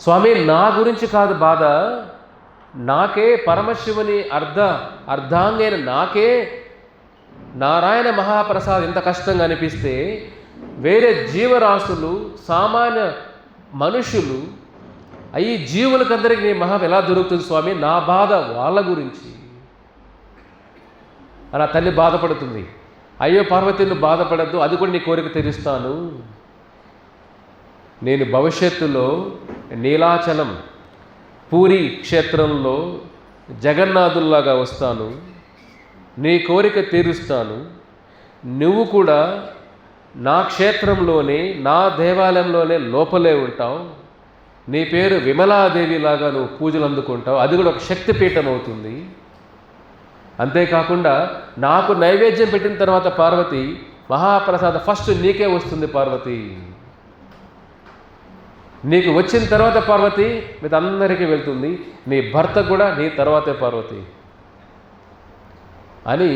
స్వామి నా గురించి కాదు బాధ, నాకే పరమశివుని అర్ధాంగైన నాకే నారాయణ మహాప్రసాదం ఎంత కష్టంగా అనిపిస్తే వేరే జీవరాశులు సామాన్య మనుషులు ఈ జీవులకందరికీ నీ మహా ఎలా దొరుకుతుంది స్వామి, నా బాధ వాళ్ళ గురించి అని ఆ తల్లి బాధపడుతుంది. అయ్యో పార్వతి నువ్వు బాధపడద్దు, అది కూడా నీ కోరిక తీరుస్తాను. నేను భవిష్యత్తులో నీలాచలం పూరి క్షేత్రంలో జగన్నాథుల్లాగా వస్తాను, నీ కోరిక తీరుస్తాను. నువ్వు కూడా నా క్షేత్రంలోనే నా దేవాలయంలోనే లోపలే ఉంటావు, నీ పేరు విమలాదేవిలాగా నువ్వు పూజలు అందుకుంటావు, అది కూడా ఒక శక్తిపీఠం అవుతుంది. అంతేకాకుండా నాకు నైవేద్యం పెట్టిన తర్వాత పార్వతి మహాప్రసాదం ఫస్ట్ నీకే వస్తుంది పార్వతి, నీకు వచ్చిన తర్వాత పార్వతి మీద అందరికీ వెళ్తుంది, నీ భర్త కూడా నీ తర్వాతే పార్వతి అని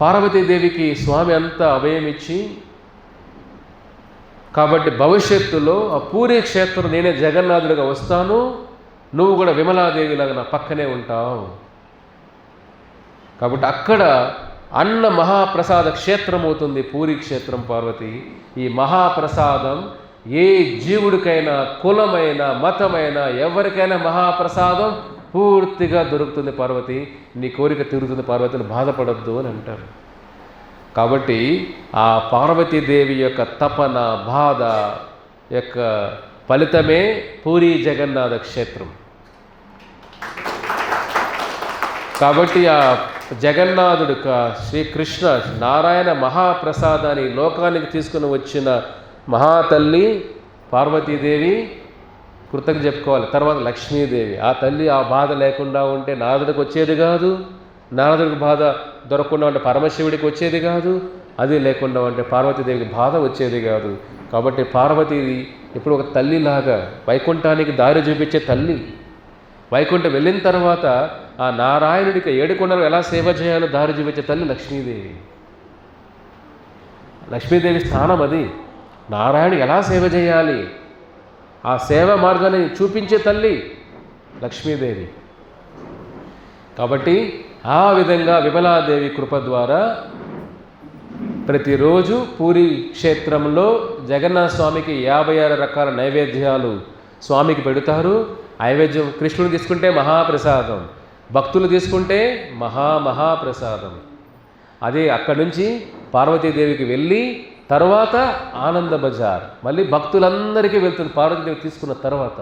పార్వతీదేవికి స్వామి అంతా అభయం ఇచ్చి, కాబట్టి భవిష్యత్తులో ఆ పూరి క్షేత్రం నేనే జగన్నాథుడిగా వస్తాను, నువ్వు కూడా విమలాదేవిలాగా నా పక్కనే ఉంటావు. కాబట్టి అక్కడ అన్న మహాప్రసాద క్షేత్రం అవుతుంది పూరి క్షేత్రం పార్వతి. ఈ మహాప్రసాదం ఏ జీవుడికైనా కులమైన మతమైన ఎవరికైనా మహాప్రసాదం పూర్తిగా దొరుకుతుంది పార్వతి, నీ కోరిక తీరుతుంది పార్వతిని బాధపడద్దు అని అంటారు. కాబట్టి ఆ పార్వతీదేవి యొక్క తపన బాధ యొక్క ఫలితమే పూరి జగన్నాథ క్షేత్రం. కాబట్టి ఆ జగన్నాథుడు శ్రీకృష్ణ నారాయణ మహాప్రసాదాన్ని లోకానికి తీసుకుని వచ్చిన మహాతల్లి పార్వతీదేవి కృతజ్ఞత చెప్పుకోవాలి. తర్వాత లక్ష్మీదేవి, ఆ తల్లి ఆ బాధ లేకుండా ఉంటే నారదుడికి వచ్చేది కాదు, నారదుడికి బాధ దొరకకుండా ఉంటే పరమశివుడికి వచ్చేది కాదు, అది లేకుండా ఉంటే పార్వతీదేవికి బాధ వచ్చేది కాదు. కాబట్టి పార్వతీ ఇప్పుడు ఒక తల్లిలాగా వైకుంఠానికి దారి చూపించే తల్లి. వైకుంఠం వెళ్ళిన తర్వాత ఆ నారాయణుడికి 7 కొండలు ఎలా సేవ చేయాలో దారి చూపించే తల్లి లక్ష్మీదేవి. లక్ష్మీదేవి స్థానం అది. నారాయణుడు ఎలా సేవ చేయాలి ఆ సేవ మార్గాన్ని చూపించే తల్లి లక్ష్మీదేవి. కాబట్టి ఆ విధంగా విమలాదేవి కృప ద్వారా ప్రతిరోజు పూరి క్షేత్రంలో జగన్నాథ స్వామికి 56 రకాల నైవేద్యాలు స్వామికి పెడతారు. నైవేద్యం కృష్ణుడు తీసుకుంటే మహాప్రసాదం, భక్తులు తీసుకుంటే మహాప్రసాదం. అదే అక్కడి నుంచి పార్వతీదేవికి వెళ్ళి తర్వాత ఆనంద బజార్ మళ్ళీ భక్తులందరికీ వెళ్తుంది. పార్వతీదేవి తీసుకున్న తర్వాత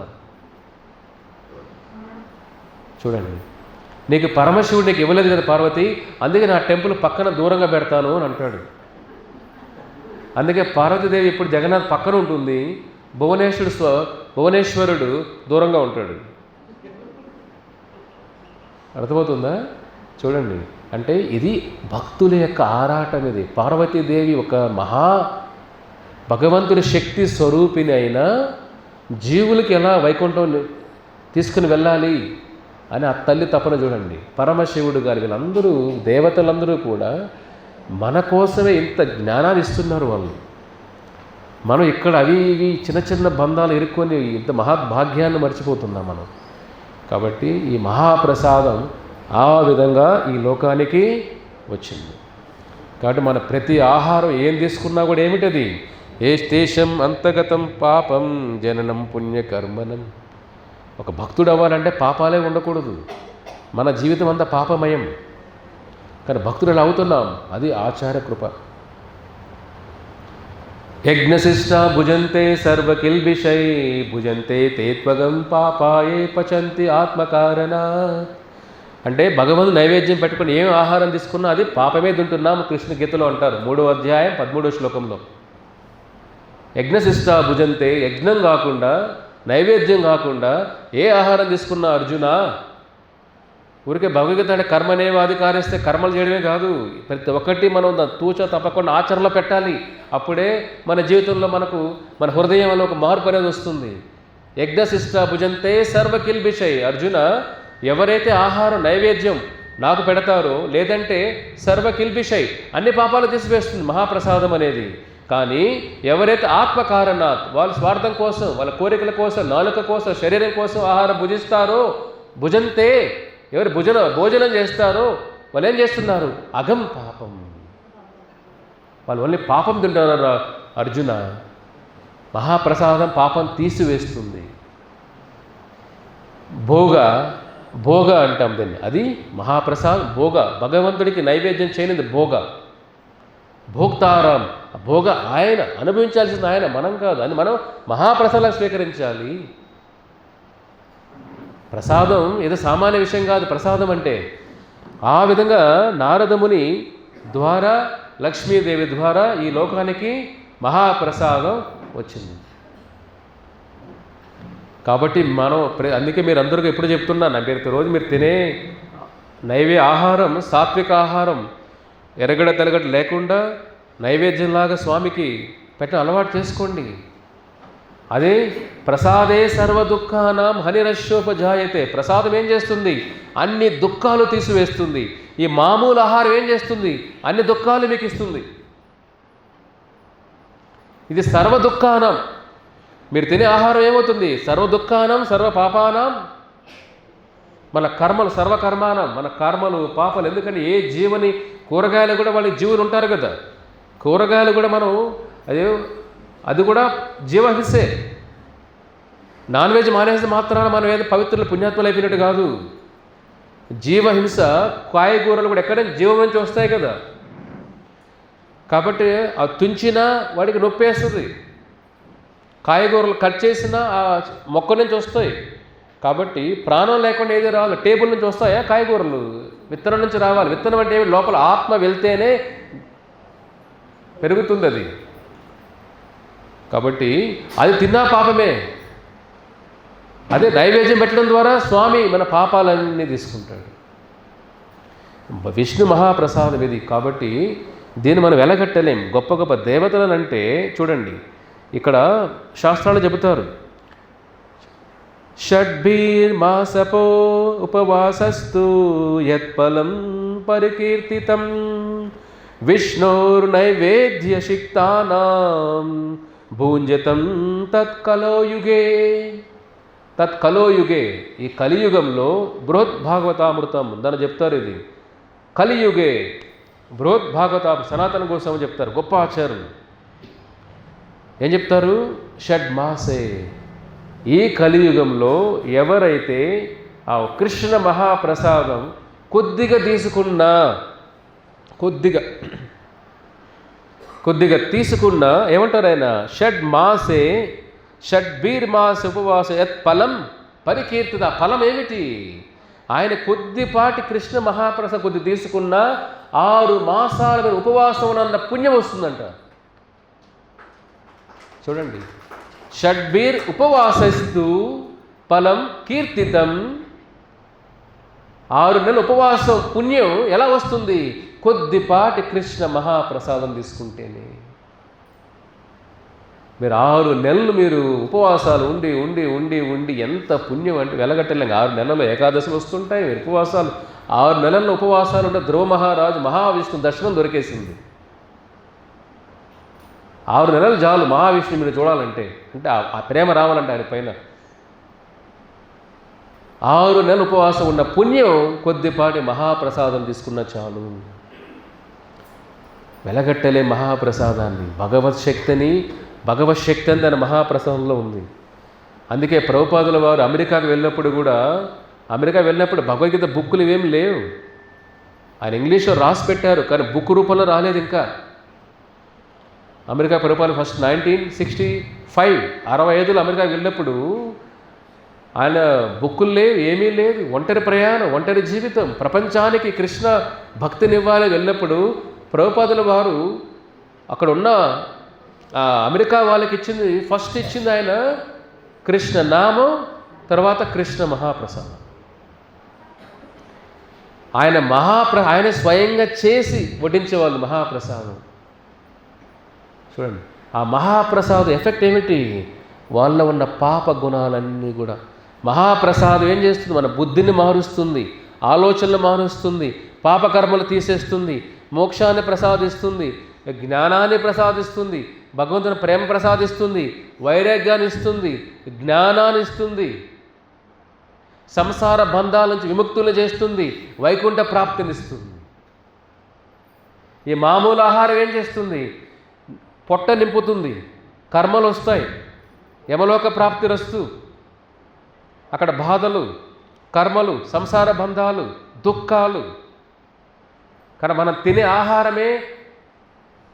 చూడండి, నీకు పరమశివుడు నీకు ఇవ్వలేదు కదా పార్వతి, అందుకే నా టెంపుల్ పక్కన దూరంగా పెడతాను అని అంటాడు. అందుకే పార్వతీదేవి ఇప్పుడు జగన్నాథ్ పక్కన ఉంటుంది, భువనేశ్వరుడు దూరంగా ఉంటాడు. అర్థమవుతుందా? చూడండి, అంటే ఇది భక్తుల యొక్క ఆరాటం. ఇది పార్వతీదేవి ఒక భగవంతుడి శక్తి స్వరూపిణి అయినా జీవులకి ఎలా వైకుంఠం తీసుకుని వెళ్ళాలి అని ఆ తల్లి తపన చూడండి. పరమశివుడు గారు వీళ్ళందరూ దేవతలందరూ కూడా మన కోసమే ఇంత జ్ఞానాన్ని ఇస్తున్నారు. మనం ఇక్కడ అవి ఇవి చిన్న చిన్న బంధాలు ఇరుక్కొని ఇంత మహాభాగ్యాన్ని మర్చిపోతున్నాం మనం. కాబట్టి ఈ మహాప్రసాదం ఆ విధంగా ఈ లోకానికి వచ్చింది. కాబట్టి మన ప్రతి ఆహారం ఏం తీసుకున్నా కూడా ఏమిటది? ఏష్టేషం అంతగతం పాపం జననం పుణ్యకర్మనం. ఒక భక్తుడు అవ్వాలంటే పాపాలే ఉండకూడదు. మన జీవితం అంతా పాపమయం, కానీ భక్తులు ఎలా అవుతున్నాం? అది ఆచార్య కృప. యజ్ఞశిష్టా భుజంతే సర్వకిల్బిషై భుజంతే తేత్వగం పాపాయే పచంతి ఆత్మకారణ. అంటే భగవంతుడు నైవేద్యం పెట్టుకుని ఏం ఆహారం తీసుకున్నా అది పాపమే తింటున్నాం కృష్ణ గీతలో అంటారు, 3వ అధ్యాయం 13వ శ్లోకంలో. యజ్ఞశిష్టా భుజంతే, యజ్ఞం కాకుండా నైవేద్యం కాకుండా ఏ ఆహారం తీసుకున్నా అర్జున, ఊరికే భగవద్గీత అంటే కర్మనేవాది కార్యస్తే కర్మలు చేయడమే కాదు, ప్రతి ఒక్కటి మనం తూచ తప్పకుండా ఆచరణలో పెట్టాలి. అప్పుడే మన జీవితంలో మన హృదయంలో ఒక మార్పు అనేది వస్తుంది. యజ్ఞశిష్ట భుజంతే సర్వకిల్బిషై. అర్జున, ఎవరైతే ఆహారం నైవేద్యం నాకు పెడతారో, లేదంటే సర్వకిల్బిషై అన్ని పాపాలు తీసివేస్తుంది మహాప్రసాదం అనేది. కానీ ఎవరైతే ఆత్మకారణాత్, వాళ్ళ స్వార్థం కోసం, వాళ్ళ కోరికల కోసం, నాలుక కోసం, శరీరం కోసం ఆహారం భుజిస్తారో, భుజంతే ఎవరు భోజనం చేస్తారో వాళ్ళు ఏం చేస్తున్నారు? అగం పాపం. వాళ్ళు ఓన్లీ పాపం తింటున్నారు అర్జున. మహాప్రసాదం పాపం తీసివేస్తుంది. భోగ అంటాం దీన్ని, అది మహాప్రసాదం. భగవంతుడికి నైవేద్యం చేయనిది భోక్తారాం. భోగ ఆయన అనుభవించాల్సింది, ఆయన, మనం కాదు. అని మనం మహాప్రసాదం స్వీకరించాలి. ప్రసాదం ఏదో సామాన్య విషయం కాదు ప్రసాదం అంటే. ఆ విధంగా నారదముని ద్వారా, లక్ష్మీదేవి ద్వారా ఈ లోకానికి మహాప్రసాదం వచ్చింది. కాబట్టి అందుకే మీరు అందరికీ ఎప్పుడు చెప్తున్నాను, రోజు మీరు తినే ఆహారం సాత్విక ఆహారం, ఎరగడ తెలగడ లేకుండా నైవేద్యంలాగా స్వామికి పెట్టిన అలవాటు చేసుకోండి. అదే ప్రసాదే సర్వ దుఃఖానాం హనిరస్యోపజాయతే. ప్రసాదం ఏం చేస్తుంది? అన్ని దుఃఖాలు తీసివేస్తుంది. ఈ మామూలు ఆహారం ఏం చేస్తుంది? అన్ని దుఃఖాలు మీకు ఇస్తుంది. ఇది సర్వ దుఃఖానం. మీరు తినే ఆహారం ఏమవుతుంది? సర్వ దుఃఖానం సర్వ పాపానం. మన కర్మలు సర్వకర్మానం, మన కర్మలు పాపాలు. ఎందుకంటే ఏ జీవని, కూరగాయలు కూడా వాళ్ళకి జీవులు ఉంటారు కదా, కూరగాయలు కూడా మనం అది కూడా జీవహింసే. నాన్ వెజ్ మానేసి మాత్రాన మనం ఏదో పవిత్రులు పుణ్యాత్మలు అయిపోయినట్టు కాదు. జీవహింస. కాయగూరలు కూడా ఎక్కడ జీవం నుంచి వస్తాయి కదా, కాబట్టి ఆ తుంచినా వాడికి నొప్పి వేస్తుంది. కాయగూరలు కట్ చేసినా ఆ మొక్క నుంచి వస్తాయి. కాబట్టి ప్రాణం లేకుండా ఏది రావాలి? టేబుల్ నుంచి వస్తాయా కాయగూరలు? విత్తనం నుంచి రావాలి. విత్తనం అంటే లోపల ఆత్మ వెళ్తేనే పెరుగుతుంది అది. కాబట్టి అది తిన్నా పాపమే. అదే నైవేద్యం పెట్టడం ద్వారా స్వామి మన పాపాలన్నీ తీసుకుంటాడు. విష్ణు మహాప్రసాదం ఇది. కాబట్టి దీన్ని మనం వెలగట్టలేం. గొప్ప గొప్ప దేవతలను అంటే చూడండి, ఇక్కడ శాస్త్రాలు చెబుతారు, షడ్భీర్మాసపో ఉపవాసస్తు యత్ఫలం పరికీర్తితం విష్ణోర్నైవేద్యశిక్తానాం భూంజతం తత్కలోయుగే. ఈ కలియుగంలో బృహద్భాగవతామృతం దాన్ని చెప్తారు. ఇది కలియుగే బృహద్భాగవత సనాతన గోస్వామి చెప్తారు, గొప్ప ఆచార్యులు. ఏం చెప్తారు? షడ్మాసే ఈ కలియుగంలో ఎవరైతే ఆ కృష్ణ మహాప్రసాదం కొద్దిగా తీసుకున్నా, కొద్దిగా తీసుకున్నా ఏమంటారు ఆయన, షడ్బీర్ మాసే ఉపవాస యత్ ఫలం పరికీర్తిత. ఫలం ఏమిటి? ఆయన కొద్దిపాటి కృష్ణ మహాప్రసాదం కొద్ది తీసుకున్నా 6 మాసాల మీద ఉపవాసం ఉన్న పుణ్యం వస్తుందంట. చూడండి, షడ్బీర్ ఉపవాసస్తు ఫలం కీర్తితం. 6 నెలల ఉపవాసం పుణ్యం ఎలా వస్తుంది? కొద్దిపాటి కృష్ణ మహాప్రసాదం తీసుకుంటేనే. మీరు 6 నెలలు మీరు ఉపవాసాలు ఉండి ఎంత పుణ్యం అంటే వెలగట్టలేం. 6 నెలల్లో ఏకాదశి వస్తుంటాయి, మీరు ఉపవాసాలు 6 నెలల్లో ఉపవాసాలు ఉంటే ధ్రువ మహారాజు మహావిష్ణు దర్శనం దొరికేసింది. 6 నెలలు చాలు మహావిష్ణు మీరు చూడాలంటే, అంటే ఆ ప్రేమ రావాలంటే ఆయన పైన. 6 నెలలు ఉపవాసం ఉన్న పుణ్యం కొద్దిపాటి మహాప్రసాదం తీసుకున్న చాలు. వెలగట్టలే మహాప్రసాదాన్ని, భగవత్ శక్తి అని దాని మహాప్రసాదంలో ఉంది. అందుకే ప్రభుపాదుల వారు అమెరికాకు వెళ్ళినప్పుడు కూడా, భగవద్గీత బుక్కులు ఏమి లేవు. ఆయన ఇంగ్లీష్లో రాసి పెట్టారు, కానీ బుక్ రూపంలో రాలేదు ఇంకా. అమెరికా ప్రభుపాదులు ఫస్ట్ 1965 65లో అమెరికాకు వెళ్ళినప్పుడు ఆయన బుక్కులు లేవు, ఏమీ లేదు. ఒంటరి ప్రయాణం, ఒంటరి జీవితం, ప్రపంచానికి కృష్ణ భక్తినివ్వాలి. వెళ్ళినప్పుడు ప్రభుపాదుల వారు అక్కడ ఉన్న అమెరికా వాళ్ళకి ఫస్ట్ ఇచ్చింది ఆయన కృష్ణ నామం, తర్వాత కృష్ణ మహాప్రసాదం. ఆయన స్వయంగా చేసి వడ్డించేవాళ్ళు మహాప్రసాదం. చూడండి, ఆ మహాప్రసాదం ఎఫెక్ట్ ఏమిటి? వాళ్ళ ఉన్న పాప గుణాలన్నీ కూడా మహాప్రసాదం ఏం చేస్తుంది? మన బుద్ధిని మారుస్తుంది, ఆలోచనలు మారుస్తుంది, పాపకర్మలు తీసేస్తుంది, మోక్షాన్ని ప్రసాదిస్తుంది, జ్ఞానాన్ని ప్రసాదిస్తుంది, భగవంతుని ప్రేమ ప్రసాదిస్తుంది, వైరాగ్యాన్ని ఇస్తుంది, జ్ఞానాన్ని ఇస్తుంది, సంసార బంధాల నుంచి విముక్తులు చేస్తుంది, వైకుంఠ ప్రాప్తినిస్తుంది. ఈ మామూలు ఆహారం ఏం చేస్తుంది? పొట్ట నింపుతుంది, కర్మలు వస్తాయి, యమలోక ప్రాప్తి రస్తు. అక్కడ బాధలు, కర్మలు, సంసార బంధాలు, దుఃఖాలు. కానీ మనం తినే ఆహారమే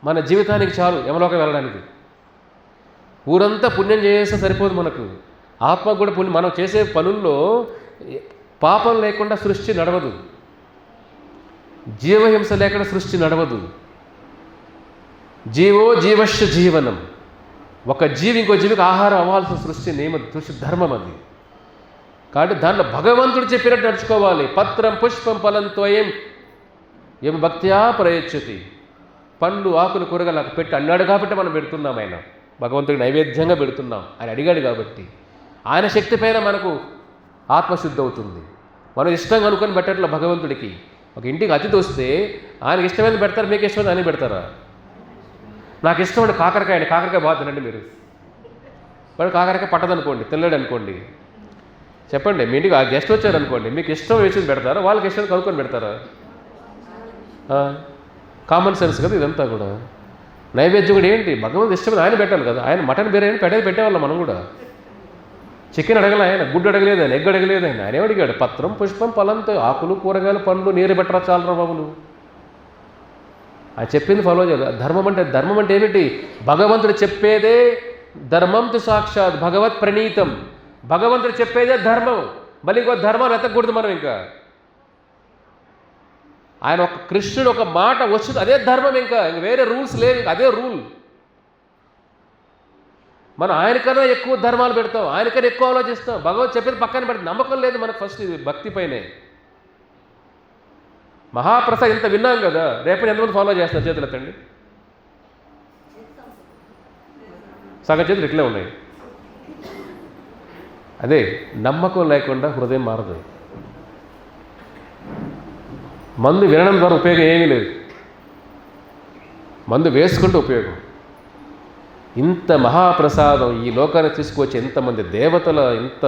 మన జీవితానికి చాలు యమలోకం వెళ్ళడానికి. ఊరంతా పుణ్యం చేస్తే సరిపోదు మనకు, ఆత్మ కూడా పుణ్యం. మనం చేసే పనుల్లో పాపం లేకుండా సృష్టి నడవదు, జీవహింస లేకుండా సృష్టి నడవదు. జీవశ్య జీవనం. ఒక జీవి ఇంకో జీవికి ఆహారం అవ్వాల్సిన సృష్టి ధర్మం అది. కాబట్టి దాంట్లో భగవంతుడు చెప్పినట్టు నడుచుకోవాలి. పత్రం పుష్పం ఫలం త్వయం ఏం భక్త్యా ప్రయచ్చతి. పండ్లు ఆకులు కూరగాయలు పెట్టి అన్నాడు కాబట్టి మనం పెడుతున్నాం. ఆయన భగవంతుడికి నైవేద్యంగా పెడుతున్నాం, ఆయన అడిగాడు కాబట్టి. ఆయన శక్తి పైన మనకు ఆత్మశుద్ధి అవుతుంది. మనం ఇష్టంగా అనుకొని పెట్టట్లో భగవంతుడికి. ఒక ఇంటికి అతిథి వస్తే ఆయనకి ఇష్టమైనది పెడతారు, మీకు ఇష్టమైనది ఆయన పెడతారా? నాకు ఇష్టమైన కాకరకాయ బాగా తినండి మీరు. వాడు కాకరకాయ పట్టదనుకోండి, తెల్లడు అనుకోండి, చెప్పండి. మీ ఇంటికి ఆ గెస్ట్ వచ్చారనుకోండి, మీకు ఇష్టం వేసింది పెడతారా, వాళ్ళకి ఇష్టం కనుక్కొని పెడతారా? కామన్ సెన్స్ కదా ఇదంతా కూడా. నైవేద్యం కూడా ఏంటి? భగవంతుడు ఇష్టమైన ఆయన పెట్టాలి కదా. ఆయన మటన్ బిర్యానీ పెట్టేవాళ్ళం మనం కూడా. చికెన్ అడగలే ఆయన, గుడ్డు అడగలేదు ఆయన, ఎగ్ అడగలేదు ఆయన. ఆయన ఏమడిగాడు? పత్రం పుష్పం ఫలంతో, ఆకులు కూరగాయలు పండ్లు నీరు పెట్టరా చాలరా బాబులు. ఆయన చెప్పింది ఫాలో చేయాలి. ధర్మం అంటే ఏమిటి? భగవంతుడు చెప్పేదే ధర్మం తు సాక్షాత్ భగవత్ ప్రణీతం. భగవంతుడు చెప్పేదే ధర్మం. మళ్ళీ ఇంకో ధర్మాన్ని ఎత్తకూడదు మనం. ఇంకా ఆయన ఒక కృష్ణుడు ఒక మాట వస్తుంది, అదే ధర్మం. ఇంకా వేరే రూల్స్ లేవు, అదే రూల్. మనం ఆయనకన్నా ఎక్కువ ధర్మాలు పెడతాం, ఆయనకన్నా ఎక్కువ ఆలోచిస్తాం. భగవంతుడు చెప్పేది పక్కన పెడతాం. నమ్మకం లేదు మనకు. ఫస్ట్ ఇది భక్తి పైనే. మహాప్రసాద్ ఇంత విన్నాం కదా, రేపటి ఎంతమంది ఫాలో చేస్తారు? చేతులు ఎత్తండి. సగం చేతులు ఇట్లే ఉన్నాయి. అదే నమ్మకం లేకుండా హృదయం మారదు. మందు వినడం ద్వారా ఉపయోగం ఏమీ లేదు, మందు వేసుకుంటూ ఉపయోగం. ఇంత మహాప్రసాదం ఈ లోకాన్ని తీసుకువచ్చి ఎంతమంది దేవతల ఇంత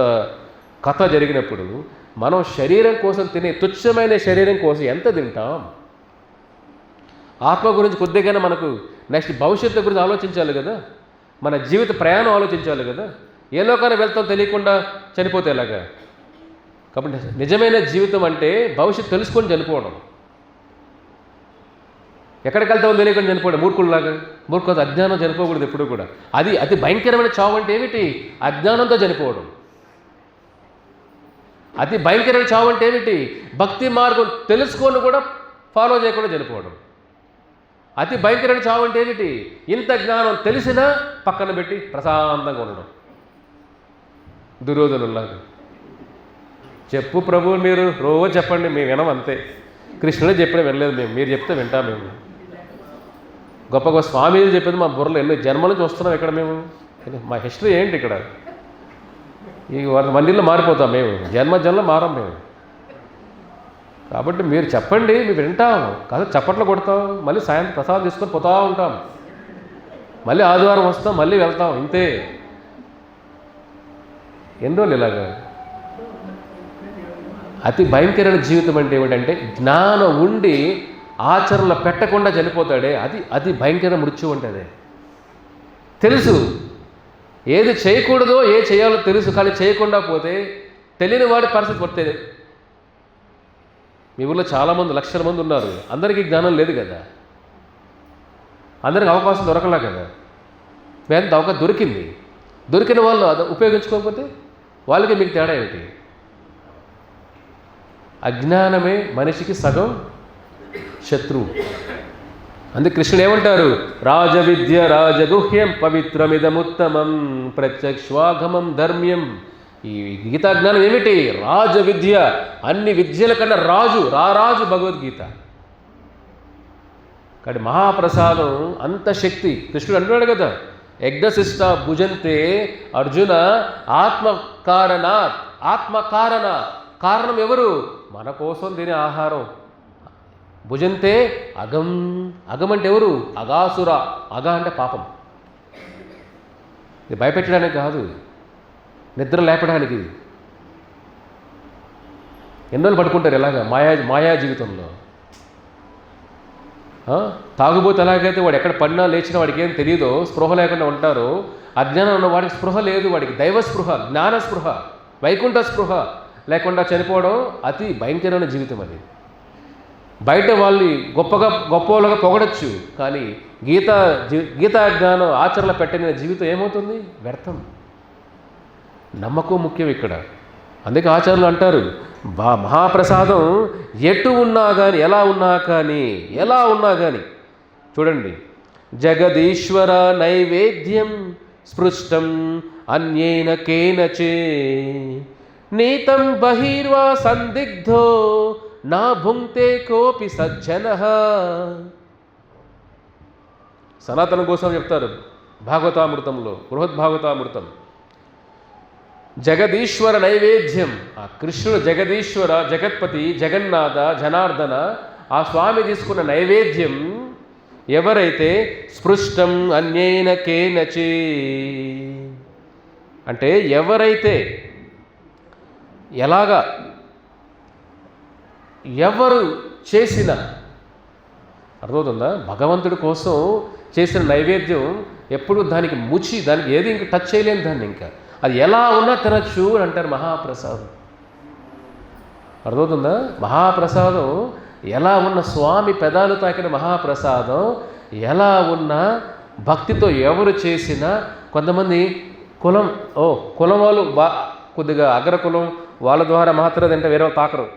కథ జరిగినప్పుడు మనం శరీరం కోసం తినే తుచ్చమైన శరీరం కోసం ఎంత తింటాం? ఆత్మ గురించి కొద్దిగానే మనకు నెక్స్ట్ భవిష్యత్తు గురించి ఆలోచించాలి కదా, మన జీవిత ప్రయాణం ఆలోచించాలి కదా. ఏ లోకాన్ని వెళ్తాం తెలియకుండా చనిపోతే ఎలాగా? కాబట్టి నిజమైన జీవితం అంటే భవిష్యత్తు తెలుసుకొని చనిపోవడం. ఎక్కడికి వెళ్తామో తెలియకుండా చనిపోవడం మూర్ఖుల్లాగా. మూర్ఖత, అజ్ఞానం చనిపోకూడదు ఎప్పుడు కూడా. అది అతి భయంకరమైన చావు అంటే ఏమిటి? అజ్ఞానంతో చనిపోవడం. అతి భయంకరమైన చావు అంటే ఏమిటి? భక్తి మార్గం తెలుసుకొని కూడా ఫాలో చేయకుండా చనిపోవడం. అతి భయంకరమైన చావు అంటే ఏమిటి? ఇంత జ్ఞానం తెలిసినా పక్కన పెట్టి ప్రశాంతంగా ఉండడం. దుర్యోధనులాగా. చెప్పు ప్రభు, మీరు రోజు చెప్పండి, మేము వినం అంతే. కృష్ణుడే చెప్పిన వినలేదు మేము, మీరు చెప్తే వింటాం మేము. గొప్ప గొప్ప స్వామీజీ చెప్పేది మా బుర్రలో ఎన్నో జన్మలు చూస్తున్నాం ఇక్కడ మేము. మా హిస్టరీ ఏంటి ఇక్కడ? ఈ మందిలో మారిపోతాం మేము, జన్మలో మారం మేము. కాబట్టి మీరు చెప్పండి, మేము వింటాం. కాదు చప్పట్లు కొడతాం, మళ్ళీ సాయంత్రం ప్రసాదం తీసుకొని పోతూ ఉంటాం, మళ్ళీ ఆదివారం వస్తాం, మళ్ళీ వెళ్తాం, ఇంతే. ఎన్ని రోజులు ఇలాగా? అతి భయంకరమైన జీవితం అంటే ఏమిటంటే జ్ఞానం ఉండి ఆచరణలో పెట్టకుండా చనిపోతాడే, అది అతి భయంకర మృత్యు అంటే. అదే తెలుసు, ఏది చేయకూడదో ఏ చేయాలో తెలుసు, కానీ చేయకుండా పోతే తెలియని వాడి పరిస్థితి పడితే. మీ ఊళ్ళో చాలామంది, లక్షల మంది ఉన్నారు, అందరికీ జ్ఞానం లేదు కదా, అందరికి అవకాశం దొరకలా కదా. వేంత అవకాశం దొరికింది, దొరికిన వాళ్ళు అది ఉపయోగించుకోకపోతే వాళ్ళకి మీకు తేడా ఏమిటి? అజ్ఞానమే మనిషికి సగం శత్రువు. అందుకే కృష్ణుడు ఏమంటారు? రాజవిద్య రాజగుహ్యం పవిత్రమిదముత్తమం ప్రత్యక్ష్వాగమం ధర్మ్యం. ఈ గీతా జ్ఞానం ఏమిటి? రాజవిద్య, అన్ని విద్యల కన్నా రాజు, రారాజు భగవద్గీత. కాబట్టి మహాప్రసాదం అంత శక్తి. కృష్ణుడు అంటున్నాడు కదా, యజ్ఞశిష్ట భుజంతే అర్జున ఆత్మకారణాత్. ఆత్మకారణ, కారణం ఎవరు? మన కోసం తినే ఆహారం. భుజంతే అగం, అగం అంటే ఎవరు? అగాసుర. అగ అంటే పాపం. ఇది భయపెట్టడానికి కాదు, నిద్ర లేపడానికి. ఎన్నోళ్ళు పడుకుంటారు ఎలాగా? మాయా జీవితంలో. తాగుబోతే ఎలాగైతే వాడు ఎక్కడ పడినా లేచినా వాడికి ఏం తెలియదో, స్పృహ లేకుండా ఉంటారో, అజ్ఞానం ఉన్న వాడికి స్పృహ లేదు, వాడికి దైవ స్పృహ, జ్ఞాన స్పృహ, వైకుంఠ స్పృహ లేకుండా చనిపోవడం అతి భయంకరమైన జీవితం. అది బయట వాళ్ళు గొప్పగా పొగడచ్చు, కానీ గీతా జ్ఞానం ఆచరణ పెట్టిన జీవితం ఏమవుతుంది? వ్యర్థం. నమ్మకం ముఖ్యం ఇక్కడ. అందుకే ఆచార్యులు అంటారు, మహాప్రసాదం ఎటు ఉన్నా కానీ, ఎలా ఉన్నా కానీ చూడండి, జగదీశ్వర నైవేద్యం స్పృష్టం అన్యేన కేనచే నీతం బహిర్వా సందిగ్ధో నా భుంక్తే కోపి సజ్జనః. సనాతన గోస్వామి చెప్తారు భాగవతామృతంలో, బృహద్భాగవతామృతం. జగదీశ్వర నైవేద్యం, ఆ కృష్ణుడు జగదీశ్వర, జగత్పతి, జగన్నాథ, జనార్దన, ఆ స్వామి తీసుకున్న నైవేద్యం ఎవరైతే స్పృష్టం అన్యేన కేనచి అంటే ఎవరైతే ఎలాగా ఎవరు చేసిన, అర్థమవుతుందా? భగవంతుడి కోసం చేసిన నైవేద్యం ఎప్పుడు దానికి దానికి ఏది ఇంకా టచ్ చేయలేని దాన్ని, ఇంకా అది ఎలా ఉన్నా తినచ్చు అని అంటారు మహాప్రసాదం. అర్థమవుతుందా? మహాప్రసాదం ఎలా ఉన్న, స్వామి పెదాలు తాకిన మహాప్రసాదం ఎలా ఉన్నా, భక్తితో ఎవరు చేసినా, కొంతమంది కులం వాళ్ళు కొద్దిగా అగ్రకులం వాళ్ళ ద్వారా మాత్రం తింటే వేరే తాకరు.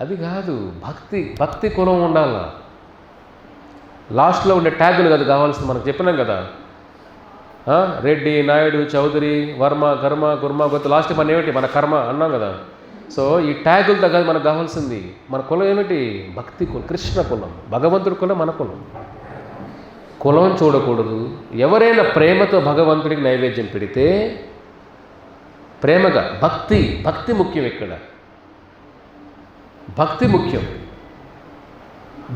అది కాదు, భక్తి కులం ఉండాల. లాస్ట్లో ఉండే ట్యాగులు కదా కావాల్సింది. మనకు చెప్పినాం కదా, రెడ్డి, నాయుడు, చౌదరి, వర్మ, కర్మ, గుర్మ, గొత్తు, లాస్ట్ మన ఏమిటి? మన కర్మ అన్నాం కదా. సో ఈ ట్యాగులతో కాదు మనకు కావాల్సింది. మన కులం ఏమిటి? భక్తి కులం, కృష్ణ కులం, భగవంతుడి కులం మన కులం. కులం చూడకూడదు. ఎవరైనా ప్రేమతో భగవంతుడికి నైవేద్యం పెడితే ప్రేమగా, భక్తి ముఖ్యం ఇక్కడ. భక్తి ముఖ్యం.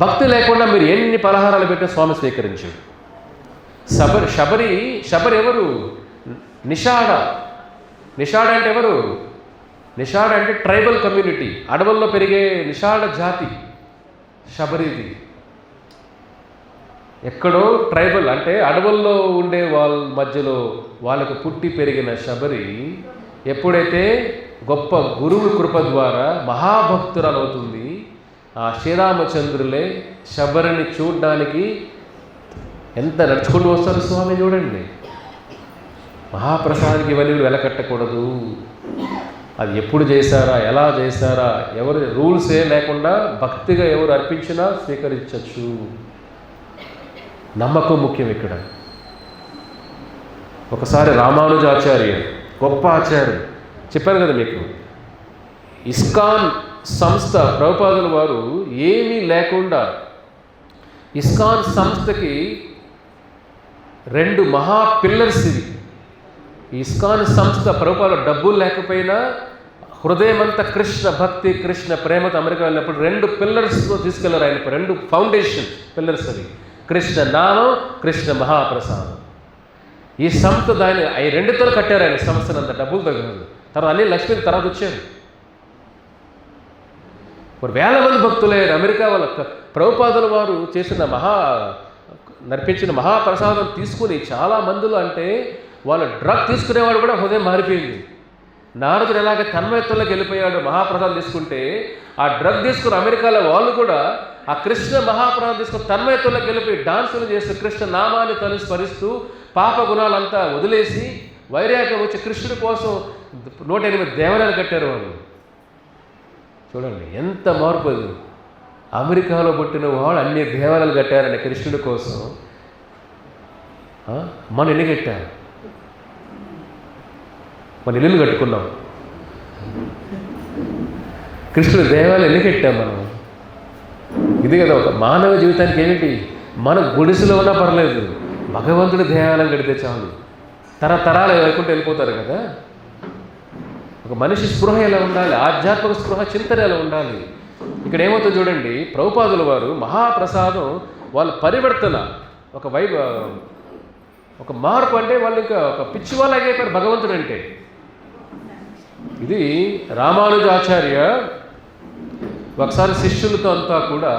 భక్తి లేకుండా మీరు ఎన్ని పలహారాలు పెట్టినా స్వామి స్వీకరించు. శబరి ఎవరు? నిషాడ అంటే ఎవరు? నిషాడ అంటే ట్రైబల్ కమ్యూనిటీ, అడవుల్లో పెరిగే నిషాడ జాతి శబరిది. ఎక్కడో ట్రైబల్ అంటే అడవుల్లో ఉండే వాళ్ళ మధ్యలో వాళ్ళకు పుట్టి పెరిగిన శబరి ఎప్పుడైతే గొప్ప గురువు కృప ద్వారా మహాభక్తురాలు అవుతుంది, ఆ శ్రీరామచంద్రులే శబరిని చూడడానికి ఎంత నడుచుకుంటూ వస్తారు స్వామి చూడండి. మహాప్రసాదానికి ఇవన్నీ వెలకట్టకూడదు. అది ఎప్పుడు చేశారా, ఎలా చేశారా, ఎవరు రూల్స్ ఏ లేకుండా భక్తిగా ఎవరు అర్పించినా స్వీకరించవచ్చు. నమ్మకం ముఖ్యం ఇక్కడ. ఒకసారి రామానుజాచార్య గొప్ప ఆచార్యుడు చెప్పాను కదా మీకు, ఇస్కాన్ సంస్థ ప్రభుపాదుల వారు ఏమీ లేకుండా ఇస్కాన్ సంస్థకి 2 మహా పిల్లర్స్ ఇవి. ఇస్కాన్ సంస్థ ప్రభుపాదుల డబ్బులు లేకపోయినా హృదయమంతా కృష్ణ భక్తి కృష్ణ ప్రేమతో అమెరికా వెళ్ళినప్పుడు 2 పిల్లర్స్తో తీసుకెళ్లారు ఆయన. 2 ఫౌండేషన్ పిల్లర్స్ అవి, కృష్ణ నామం, కృష్ణ మహాప్రసాదం. ఈ సంస్థ దాన్ని ఈ 2తో కట్టారు ఆయన సంస్థను. అంత డబ్బులు తగ్గదు. తర్వాత అన్ని లక్ష్మీ తర్వాత వచ్చారు. మరి వేల మంది భక్తులయ్యారు. అమెరికా వాళ్ళ ప్రభుపాదుల వారు చేసిన నడిపించిన మహాప్రసాదం తీసుకుని చాలా మందులు అంటే వాళ్ళు డ్రగ్ తీసుకునేవాడు కూడా హృదయం మారిపోయింది. నారదుడు ఎలాగ తన్మయత్వంలోకి వెళ్ళిపోయాడు మహాప్రసాదం తీసుకుంటే, ఆ డ్రగ్ తీసుకుని అమెరికాలో వాళ్ళు కూడా ఆ కృష్ణ మహాప్రసాదం తీసుకుని తన్మయత్వంలోకి వెళ్ళిపోయి డాన్సులు చేస్తూ కృష్ణ నామాన్ని స్మరిస్తూ పాప గుణాలంతా వదిలేసి వైరాగ్యం వచ్చి కృష్ణుడి కోసం 108 దేవాలయాలు కట్టారు వాళ్ళు. చూడండి ఎంత మార్పు అది. అమెరికాలో పుట్టిన వాళ్ళు అన్ని దేవాలయాలు కట్టారండి కృష్ణుడి కోసం. మనం ఎన్ని కట్టాం? మన ఇల్లు కట్టుకున్నాం, కృష్ణుడి దేవాలయాలు ఎన్ని కట్టాం మనం? ఇది కదా ఒక మానవ జీవితానికి ఏమిటి, మన గుడిసెలో ఉన్నా పర్లేదు, భగవంతుడి దేవాలయం కడితే చాలు. తరతరాలు వైకుంఠం వెళ్ళిపోతారు కదా. ఒక మనిషి స్పృహ ఎలా ఉండాలి, ఆధ్యాత్మిక స్పృహ చింతన ఎలా ఉండాలి. ఇక్కడ ఏమవుతుందో చూడండి, ప్రభుపాదుల వారు మహాప్రసాదం వాళ్ళ పరివర్తన, ఒక మార్పు అంటే వాళ్ళు ఇంకా ఒక పిచ్చి వాళ్ళగా అయిపోయారు భగవంతుడు అంటే. ఇది రామానుజాచార్య ఒకసారి శిష్యులతో అంతా కూడా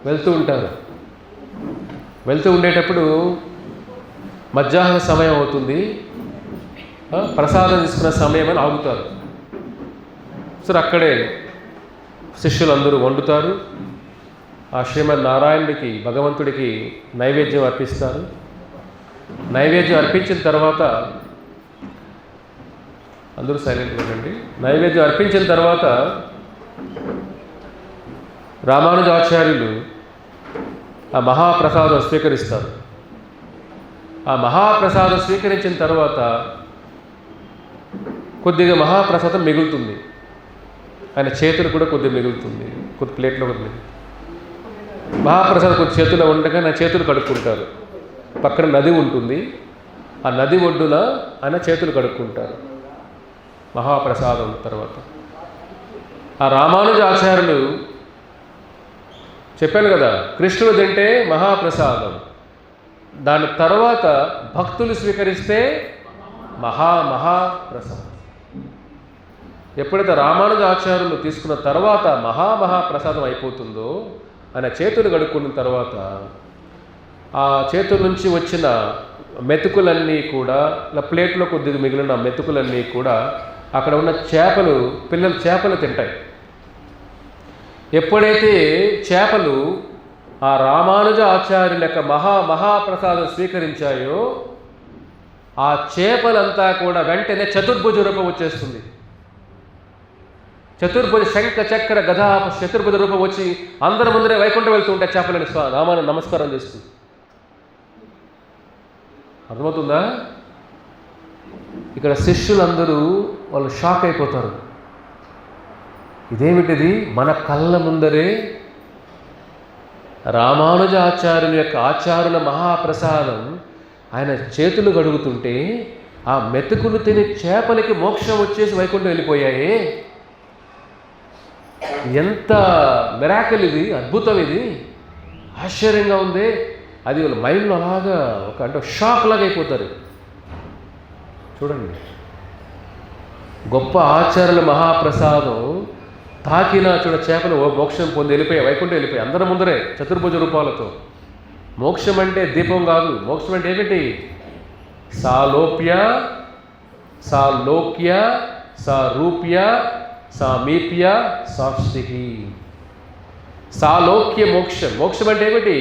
వెళ్తూ ఉంటారు. వెళ్తూ ఉండేటప్పుడు మధ్యాహ్న సమయం అవుతుంది, ప్రసాదం తీసుకున్న సమయం అని ఆగుతారు. సరే అక్కడే శిష్యులందరూ వండుతారు. ఆ శ్రీమన్నారాయణుడికి భగవంతుడికి నైవేద్యం అర్పిస్తారు. నైవేద్యం అర్పించిన తర్వాత అందరూ సైలెంట్గా ఉండండి. నైవేద్యం అర్పించిన తర్వాత రామానుజాచార్యులు ఆ మహాప్రసాదం స్వీకరిస్తారు. ఆ మహాప్రసాదం స్వీకరించిన తర్వాత కొద్దిగా మహాప్రసాదం మిగులుతుంది. ఆయన చేతులు కూడా కొద్దిగా మిగులుతుంది, కొద్ది ప్లేట్లో కొద్ది మహాప్రసాదం కొద్ది చేతుల్లో ఉండగా నా చేతులు కడుక్కుంటారు. పక్కన నది ఉంటుంది, ఆ నది ఒడ్డున ఆయన చేతులు కడుక్కుంటారు మహాప్రసాదం తర్వాత. ఆ రామానుజాచార్యులు చెప్పాను కదా, కృష్ణుడు తింటే మహాప్రసాదం, దాని తర్వాత భక్తులు స్వీకరిస్తే మహాప్రసాదం. ఎప్పుడైతే రామానుజాచార్యులు తీసుకున్న తర్వాత మహాప్రసాదం అయిపోతుందో, ఆయన చేతులు కడుక్కున్న తర్వాత ఆ చేతుల నుంచి వచ్చిన మెతుకులన్నీ కూడా, ఇలా ప్లేట్లో కొద్దిగా మిగిలిన మెతుకులన్నీ కూడా అక్కడ ఉన్న చేపలు తింటాయి. ఎప్పుడైతే చేపలు ఆ రామానుజ ఆచార్యుల యొక్క మహాప్రసాదం స్వీకరించాయో, ఆ చేపలంతా కూడా వెంటనే చతుర్భుజ రూపం వచ్చేస్తుంది. చతుర్భుజ శంఖ చక్ర గదా చతుర్భుజ రూపం వచ్చి అందరి ముందరే వైకుంఠం వెళ్తూ ఉంటాయి చేపలని రామాను నమస్కారం చేస్తూ. అర్థమవుతుందా? ఇక్కడ శిష్యులందరూ వాళ్ళు షాక్ అయిపోతారు. ఇదేమిటిది, మన కళ్ళ ముందరే రామానుజాచార్యుల యొక్క ఆచార్యుల మహాప్రసాదం ఆయన చేతులు గడుగుతుంటే, ఆ మెతుకులు తిని చేపలకి మోక్షం వచ్చేసి వైకుంఠం వెళ్ళిపోయాయే. ఎంత మిరాకిల్ ఇది, అద్భుతం ఇది, ఆశ్చర్యంగా ఉంది. అది వాళ్ళ మైండ్లో అలాగా అంటే షాక్ లాగా అయిపోతారు. చూడండి, గొప్ప ఆచార్యుల మహాప్రసాదం తాకిన చేపలు మోక్షం పొంది వెళ్ళిపోయాయి, వైకుంఠం వెళ్ళిపోయాయి అందరి ముందరే చతుర్భుజ రూపాలతో. మోక్షం అంటే దీపం కాదు. మోక్షం అంటే ఏమిటి? సాలోప్య, సాలోక్య, సారూప్య, సామీప్య, సాక్షి. సాలోక్య మోక్షం. మోక్షం అంటే ఏమిటి?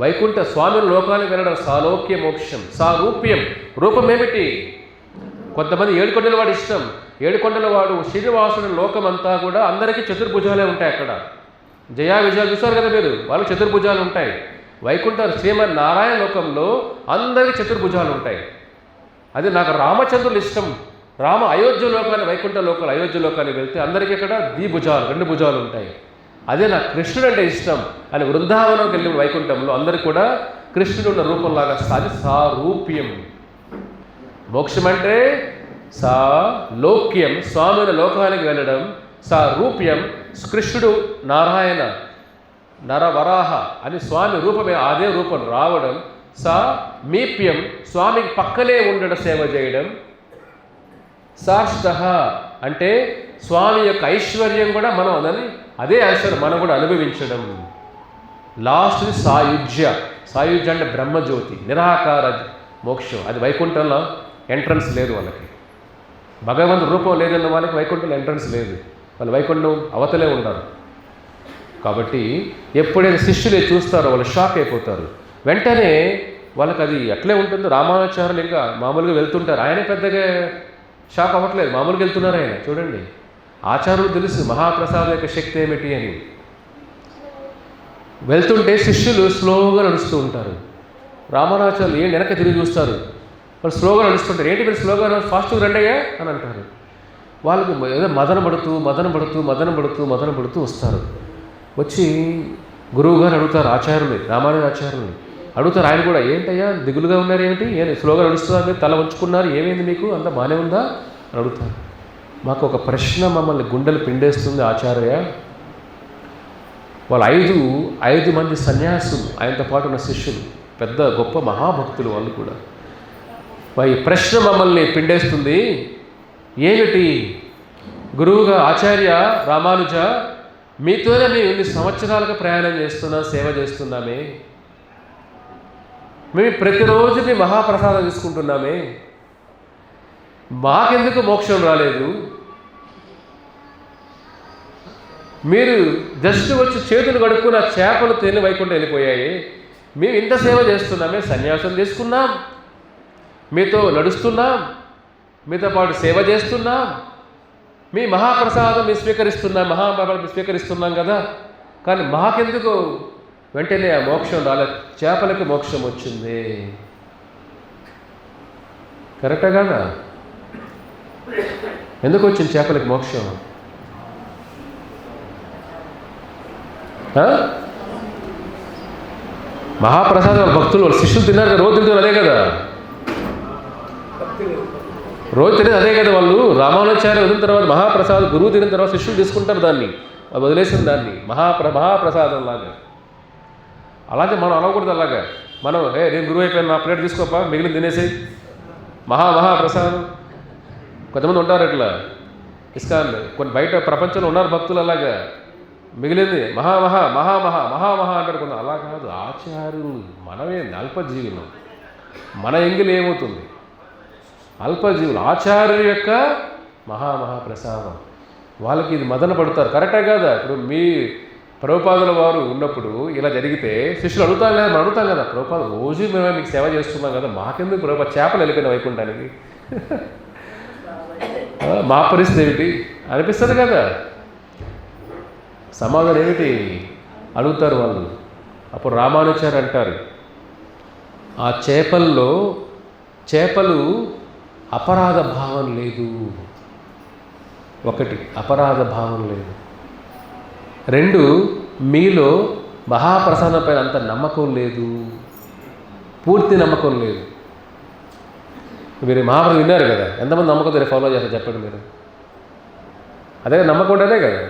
వైకుంఠ స్వామి లోకానికి వెళ్ళడం సాలోక్య మోక్షం. సారూప్యం, రూపం ఏమిటి? కొంతమంది ఏడుకొండల వాడు ఇష్టం. ఏడుకొండల వాడు శ్రీనివాసుని లోకం అంతా కూడా అందరికీ చతుర్భుజాలే ఉంటాయి. అక్కడ జయా విజయాలు చూస్తారు కదా మీరు, వాళ్ళు చతుర్భుజాలు ఉంటాయి. వైకుంఠ శ్రీమన్ నారాయణ లోకంలో అందరికీ చతుర్భుజాలు ఉంటాయి. అది నాకు రామచంద్రులు ఇష్టం. రామ అయోధ్య లోకాన్ని, వైకుంఠ లోకాలు అయోధ్య లోకానికి వెళ్తే అందరికీ ఇక్కడ ద్విభుజాలు, 2 భుజాలు ఉంటాయి. అదే నాకు కృష్ణుడు అంటే ఇష్టం అని వృందావనంకి వెళ్ళిన వైకుంఠంలో అందరికీ కూడా కృష్ణుడు ఉన్న రూపంలాగా. అది సారూప్యం. మోక్షం అంటే సాలోక్యం, స్వామి లోకానికి వెళ్ళడం. సారూప్యం, కృష్ణుడు నారాయణ నరవరాహ అని స్వామి రూపమే, అదే రూపం రావడం. సామీప్యం, స్వామికి పక్కనే ఉండడం, సేవ చేయడం. సాష్టః అంటే స్వామి యొక్క ఐశ్వర్యం కూడా మనం అదే ఐశ్వర్యం మనం కూడా అనుభవించడం. లాస్ట్ సాయుజ్య. సాయుజ్య అంటే బ్రహ్మజ్యోతి, నిరాకార మోక్షం. అది వైకుంఠంలో ఎంట్రన్స్ లేదు వాళ్ళకి. భగవంతుడి రూపం లేదన్న వాళ్ళకి వైకుంఠంలో ఎంట్రన్స్ లేదు. వాళ్ళు వైకుంఠం అవతలే ఉంటారు. కాబట్టి ఎప్పుడైతే శిష్యులే చూస్తారో వాళ్ళు షాక్ అయిపోతారు. వెంటనే వాళ్ళకి అది అట్లే ఉంటుంది. రామానుజాచార్యులు ఇంకా మామూలుగా వెళ్తుంటారు. ఆయన పెద్దగా షాక్ అవ్వట్లేదు, మామూలుగా వెళ్తున్నారు ఆయన. చూడండి, ఆచార్యులు తెలుసు మహాప్రసాదం యొక్క శక్తి ఏమిటి అని. వెళ్తుంటే శిష్యులు స్లోగా నడుస్తూ ఉంటారు. రామానుజాచార్యులు ఏం వెనక్కి తిరిగి చూస్తారు. వాళ్ళు స్లోగా నడుస్తుంటారు. ఏంటి మీరు స్లోగా ఫాస్ట్గా రండయ్యా అని అంటారు. వాళ్ళకి ఏదో మదన పడుతూ వస్తారు. వచ్చి గురువుగారు అడుగుతారు, ఆచార్యులు రామానుజాచార్యులు అడుగుతారు. ఆయన కూడా ఏంటయ్యా దిగులుగా ఉన్నారు, ఏమిటి స్లోగా నడుస్తున్నారు, మీరు తల వంచుకున్నారు, ఏమైంది మీకు, అంతా బాగానే ఉందా అని అడుగుతారు. మాకు ఒక ప్రశ్న మమ్మల్ని గుండెలు పిండేస్తుంది ఆచార్య. వాళ్ళు 5 మంది సన్యాసులు, ఆయనతో పాటు ఉన్న శిష్యులు, పెద్ద గొప్ప మహాభక్తులు వాళ్ళు కూడా. ఈ ప్రశ్న మమ్మల్ని పిండేస్తుంది. ఏమిటి? గురువుగా ఆచార్య రామానుజ, మీతోనే మేము ఇన్ని సంవత్సరాలుగా ప్రయాణం చేస్తున్నాం, సేవ చేస్తున్నామే. మేము ప్రతిరోజు మీ మహాప్రసాదం తీసుకుంటున్నామే. మాకెందుకు మోక్షం రాలేదు? మీరు జస్ట్ వచ్చి చేతులు కడుక్కున్న చేపలు తిని వైకుంఠం వెళ్ళిపోయాయి. మేము ఇంత సేవ చేస్తున్నామే, సన్యాసం తీసుకున్నాం, మీతో నడుస్తున్నాం, మీతో పాటు సేవ చేస్తున్నాం, మీ మహాప్రసాదం మేము స్వీకరిస్తున్నాం కదా. కానీ మాకెందుకు వెంటనే ఆ మోక్షం రాలేదు? చేపలకి మోక్షం వచ్చింది. కరెక్టా కదా? ఎందుకు వచ్చింది చేపలకి మోక్షం? మహాప్రసాదం భక్తులు శిష్యులు తిన్నారు కదా, రోజు తింటున్నారు అదే కదా, రోజు తినేది అదే కదా. వాళ్ళు రామానుజాచార్య వదిలిన తర్వాత మహాప్రసాదం గురువు తినిన తర్వాత శిష్యులు తీసుకుంటారు దాన్ని, వదిలేసిన దాన్ని మహాప్రసాదం లాగా. అలాగే మనం అనకూడదు. అలాగా మనం నేను గురువు అయిపోయాను, నా ప్లేట్ తీసుకోపా, మిగిలిన తినేసేయి, మహాప్రసాదం. కొంతమంది ఉంటారు ఇట్లా ఇస్కాన్, కొన్ని బయట ప్రపంచంలో ఉన్నారు భక్తులు అలాగా. మిగిలింది మహా అంటారు కొంత. అలా కాదు, ఆచార్యులు మనమే అల్పజీవులు. మన ఎంగిలి ఏమవుతుంది? అల్పజీవులు. ఆచార్యుల యొక్క మహాప్రసాదం. వాళ్ళకి ఇది మదన పడతారు. కరెక్టే కదా? ఇప్పుడు మీ ప్రభుపాదుల వారు ఉన్నప్పుడు ఇలా జరిగితే శిష్యులు అడుగుతాం కదా, మనం అడుగుతాం కదా, ప్రభుపాద రోజు మేము మీకు సేవ చేస్తున్నాం కదా, మాకెందుకు ప్రభుపాద చేపలు వెళ్ళిపోయిన వైకుంఠానికి, మా పరిస్థితి ఏమిటి అనిపిస్తుంది కదా. సమాధానం ఏమిటి అడుగుతారు వాళ్ళు. అప్పుడు రామానుజాచార్య అంటారు, ఆ చేపలు అపరాధ భావం లేదు. 1 అపరాధ భావం లేదు. 2 మీలో మహాప్రసాదం పైన అంత నమ్మకం లేదు, పూర్తి నమ్మకం లేదు. మీరు మహాప్రసాదం విన్నారు కదా, ఎంతమంది నమ్మకంతో ఫాలో చేస్తారు చెప్పండి మీరు? అదే నమ్మకం ఉండేదే కదా.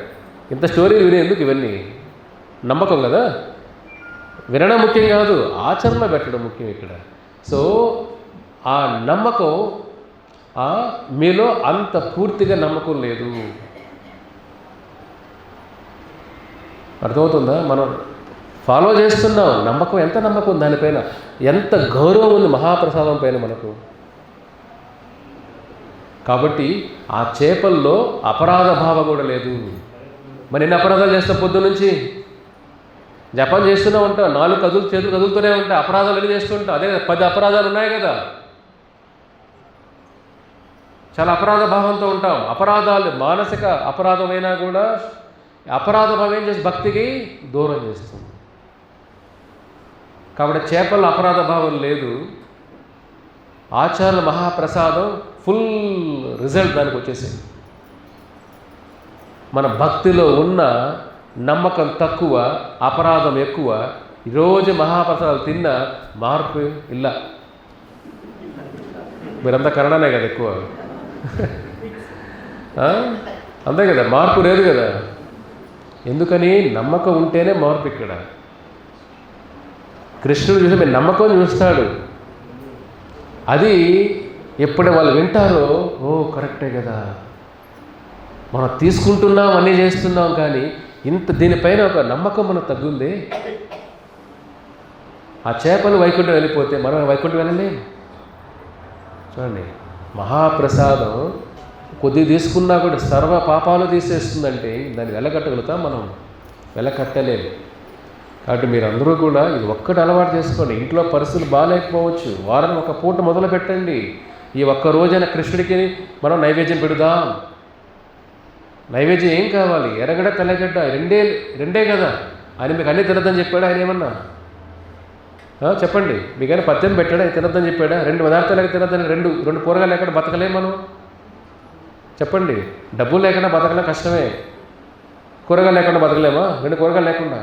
ఇంత స్టోరీ వినే ఎందుకు? ఇవన్నీ నమ్మకం కదా. వినడం ముఖ్యం కాదు, ఆచరణ పెట్టడం ముఖ్యం ఇక్కడ. సో ఆ నమ్మకం మీలో అంత పూర్తిగా నమ్మకం లేదు. అర్థమవుతుందా? మనం ఫాలో చేస్తున్నాం. నమ్మకం, ఎంత నమ్మకం ఉంది దానిపైన, ఎంత గౌరవం ఉంది మహాప్రసాదం పైన మనకు. కాబట్టి ఆ చేపల్లో అపరాధ భావం కూడా లేదు. మరి ఎన్ని అపరాధాలు చేస్తాం పొద్దు నుంచి? జపం చేస్తూనే ఉంటాం, 4 చేతులు కదులుతూనే ఉంటాయి, అపరాధాలు ఎన్ని చేస్తుంటాం. అదే 10 అపరాధాలు ఉన్నాయి కదా. చాలా అపరాధ భావంతో ఉంటాం. అపరాధాలు మానసిక అపరాధమైనా కూడా అపరాధ భావం ఏం చేసి భక్తికి దూరం చేస్తుంది. కాబట్టి చేపల్లో అపరాధ భావం లేదు. ఆచార్యుల మహాప్రసాదం ఫుల్ రిజల్ట్ దానికి వచ్చేసింది. మన భక్తిలో ఉన్న నమ్మకం తక్కువ, అపరాధం ఎక్కువ. ఈరోజు మహాప్రసాదాలు తిన్న మార్పు ఇలా. మీరంతా కన్నడనే కదా ఎక్కువ, అంతే కదా, మార్పు లేదు కదా. ఎందుకని? నమ్మకం ఉంటేనే మార్పు. ఇక్కడ కృష్ణుడు చూసి మీరు నమ్మకం చూస్తాడు. అది ఎప్పుడు వాళ్ళు వింటారో, ఓ కరెక్టే కదా, మనం తీసుకుంటున్నాం, అన్నీ చేస్తున్నాం, కానీ ఇంత దీనిపైన ఒక నమ్మకం మనకు తగ్గుంది. ఆ చేపలు వైకుంఠం వెళ్ళిపోతే మనం వైకుంఠం వెళ్ళలేం. చూడండి, మహాప్రసాదం కొద్దిగా తీసుకున్నా కూడా సర్వ పాపాలు తీసేస్తుందంటే దాన్ని వెళ్ళకట్టగలుగుతాం మనం? వెళ్ళకట్టలేము. కాబట్టి మీరందరూ కూడా ఇది ఒక్కటి అలవాటు చేసుకోండి. ఇంట్లో పరిస్థితులు బాగాలేకపోవచ్చు, వారం ఒక పూట మొదలు పెట్టండి. ఈ ఒక్క రోజైన కృష్ణుడికి మనం నైవేద్యం పెడదాం. నైవేద్యం ఏం కావాలి? ఎర్రగడ్డ తెల్లగడ్డ రెండే కదా. ఆయన మీకు అన్నీ తినద్దని చెప్పాడా? ఆయన ఏమన్నా చెప్పండి, మీకైనా పద్యం పెట్టాడా? ఆయన తినద్దని చెప్పాడా? 2 పదార్థాలు తినద్దని, రెండు కూరగాయలు లేకుండా బతకలేం మనం? చెప్పండి. డబ్బులు లేకుండా బతకలే, కష్టమే. కూరగాయలు లేకుండా బతకలేమా? 2 కూరగాయలు లేకుండా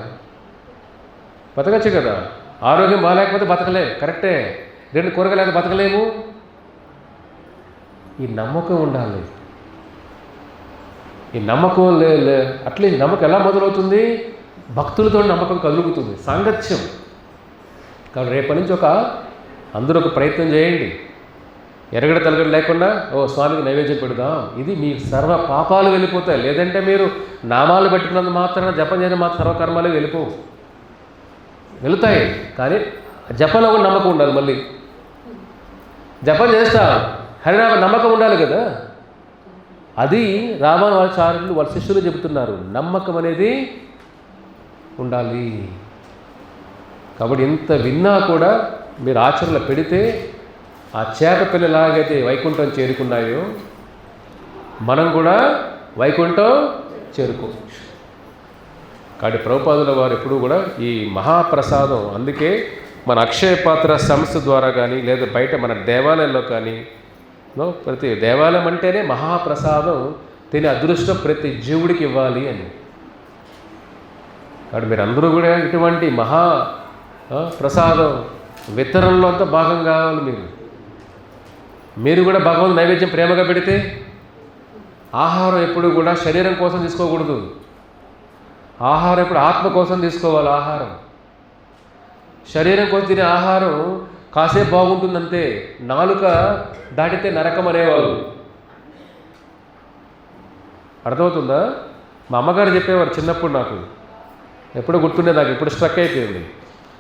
బతకచ్చు కదా. ఆరోగ్యం బాగాలేకపోతే బతకలే, కరెక్టే. 2 కూరగాయలు లేకపోతే బతకలేము. ఈ నమ్మకం ఉండాలి. ఈ నమ్మకం అట్లీస్ట్ నమ్మకం ఎలా మొదలవుతుంది? భక్తులతో నమ్మకం కలుగుతుంది, సాంగత్యం. కాబట్టి రేపటి నుంచి అందరూ ఒక ప్రయత్నం చేయండి. ఎరగడ తలగడ లేకుండా స్వామికి నైవేద్యం పెడదాం. ఇది మీ సర్వ పాపాలు వెళ్ళిపోతాయి. లేదంటే మీరు నామాలు పెట్టుకున్నంత మాత్రాన, జపం చేయడం మాత్రం సర్వకర్మాలు వెళుతాయి. కానీ జపంలో కూడా నమ్మకం ఉండాలి. మళ్ళీ జపం చేస్తా, హరినామ నమ్మకం ఉండాలి కదా. అది రామానుజాచార్యులు వాళ్ళ శిష్యులు చెబుతున్నారు, నమ్మకం అనేది ఉండాలి. కాబట్టి ఇంత విన్నా కూడా మీరు ఆచరణలో పెడితే ఆ చేప పిల్లలాగైతే వైకుంఠం చేరుకున్నాయో మనం కూడా వైకుంఠం చేరుకోవచ్చు. కాబట్టి ప్రభుపాదుల వారు ఎప్పుడూ కూడా ఈ మహాప్రసాదం, అందుకే మన అక్షయ పాత్ర సంస్థ ద్వారా కానీ లేదా బయట మన దేవాలయంలో కానీ, ప్రతి దేవాలయం అంటేనే మహాప్రసాదం తినే అదృష్టం ప్రతి జీవుడికి ఇవ్వాలి అని. కాబట్టి మీరు అందరూ కూడా ఇటువంటి ప్రసాదం వితరణలో అంతా భాగం కావాలి. మీరు కూడా భగవంతు నైవేద్యం ప్రేమగా పెడితే, ఆహారం ఎప్పుడు కూడా శరీరం కోసం తీసుకోకూడదు. ఆహారం ఎప్పుడు ఆత్మ కోసం తీసుకోవాలి. ఆహారం శరీరం కోసం తినే ఆహారం కాసేపు బాగుంటుందంతే, నాలుక దాటితే నరకం అనేవాళ్ళు. అర్థమవుతుందా? మా అమ్మగారు చెప్పేవారు చిన్నప్పుడు, నాకు ఎప్పుడో గుర్తుండేది, నాకు ఇప్పుడు స్ట్రక్ అయిపోయింది.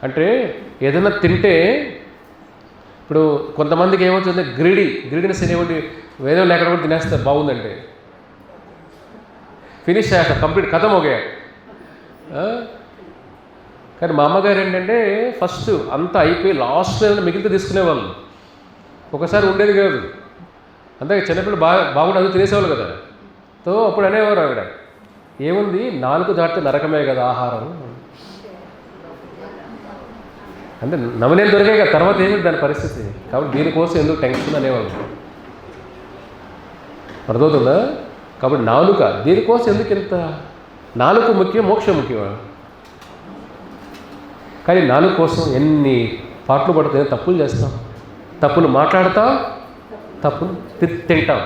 అంటే ఏదైనా తింటే, ఇప్పుడు కొంతమందికి ఏమవుతుంది, గ్రీడీనెస్ అనేవంటి వేరే లేకుండా కూడా తినేస్తారు బాగుందంటే, ఫినిష్ చేస్తారు, కంప్లీట్ కథం ఒకే. కానీ మా అమ్మగారు ఏంటంటే ఫస్ట్ అంతా అయిపోయి లాస్ట్లో మిగిలితే తీసుకునేవాళ్ళు. ఒకసారి ఉండేది కాదు. అంతే, చిన్నపిల్లలు బాగుండి అది తినేసేవాళ్ళు కదా. సో అప్పుడు అనేవారు ఆవిడ, ఏముంది నాలుగు దాటితే నరకమే కదా ఆహారం అంటే, నవలేని దొరికాయి కదా, తర్వాత ఏమిటి దాని పరిస్థితి. కాబట్టి దీనికోసం ఎందుకు టెన్షన్ అనేవాళ్ళు. అర్థమవుతుందా? కాబట్టి నాలుక దీనికోసం ఎందుకు ఇంత, నాలుక ముఖ్యం, మోక్షం ముఖ్యమా? కానీ నాలుక కోసం ఎన్ని పాటలు పడుతాయో, తప్పులు చేస్తాం, తప్పులు మాట్లాడతాం, తప్పులు తింటాం.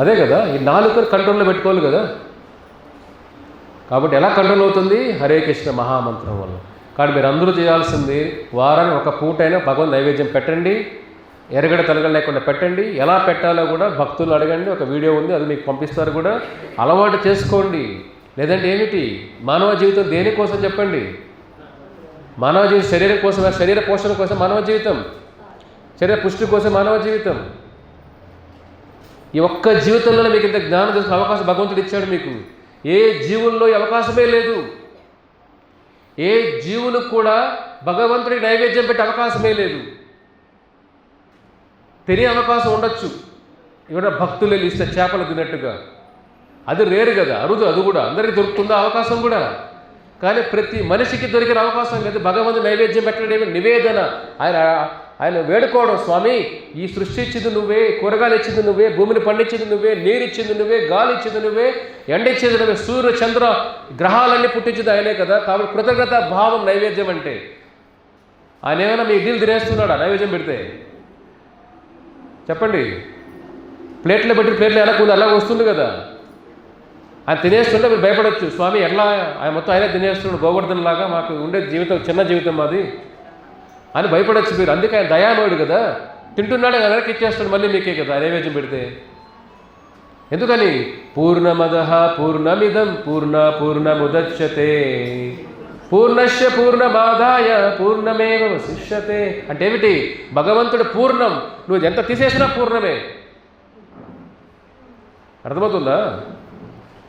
అదే కదా, ఈ నాలుకను కంట్రోల్లో పెట్టుకోవాలి కదా. కాబట్టి ఎలా కంట్రోల్ అవుతుంది? హరే కృష్ణ మహామంత్రం వల్ల. కాబట్టి మీరు అందరూ చేయాల్సింది, వారానికి ఒక పూటైనా భగవంతు నైవేద్యం పెట్టండి, ఎరగడ తలగడ లేకుండా పెట్టండి. ఎలా పెట్టాలో కూడా భక్తులు అడగండి, ఒక వీడియో ఉంది, అది మీకు పంపిస్తారు కూడా. అలవాటు చేసుకోండి. లేదంటే ఏమిటి? మానవ జీవితం దేనికోసం చెప్పండి? మానవ జీవితం శరీరం కోసం, శరీర పోషణ కోసం మానవ జీవితం, శరీర పుష్టి కోసం మానవ జీవితం. ఈ ఒక్క జీవితంలో మీకు ఇంత జ్ఞానం తెలుసుకునే అవకాశం భగవంతుడు ఇచ్చాడు మీకు. ఏ జీవుల్లో ఈ అవకాశమే లేదు. ఏ జీవులకు కూడా భగవంతుడికి నైవేద్యం పెట్టే అవకాశమే లేదు. తినే అవకాశం ఉండొచ్చు, ఇవాళ భక్తులు ఇస్తే చేపలు తిన్నట్టుగా, అది రేరు కదా, అరుదు. అది కూడా అందరికీ దొరుకుతుందా అవకాశం కూడా? కానీ ప్రతి మనిషికి దొరికిన అవకాశం కదా. భగవంతుడు నైవేద్యం పెట్టడం నివేదన, ఆయన వేడుకోవడం. స్వామి, ఈ సృష్టి ఇచ్చింది నువ్వే, కూరగాయలు ఇచ్చింది నువ్వే, భూమిని పండించింది నువ్వే, నీరు ఇచ్చింది నువ్వే, గాలి ఇచ్చింది నువ్వే, ఎండ ఇచ్చేది నువ్వే, సూర్య చంద్ర గ్రహాలన్నీ పుట్టించింది ఆయనే కదా. కాబట్టి కృతజ్ఞత భావం నైవేద్యం అంటే. ఆయన ఏమైనా మీ ఇడ్లీలు తినేస్తున్నాడా నైవేద్యం పెడితే? చెప్పండి. ప్లేట్లో పెట్టి ప్లేట్లో ఎలా ఉంది అలాగ వస్తుంది కదా. ఆయన తినేస్తుంటే మీరు భయపడవచ్చు, స్వామి ఎట్లా ఆయన మొత్తం ఆయనే తినేస్తున్నాడు గోవర్ధన్ లాగా, మాకు ఉండే జీవితం చిన్న జీవితం మాది అని భయపడవచ్చు మీరు. అందుకే ఆయన దయామయుడు కదా, తింటున్నాడు కదా, ఇచ్చేస్తాడు మళ్ళీ మీకే కదా నైవేద్యం పెడితే. ఎందుకని? పూర్ణమదః పూర్ణమిదం పూర్ణముదచ్యతే పూర్ణస్య పూర్ణమాదాయ పూర్ణమేవావశిష్యతే. అంటే ఏమిటి? భగవంతుడు పూర్ణం, నువ్వు ఎంత తీసేసినా పూర్ణమే. అర్థమవుతుందా?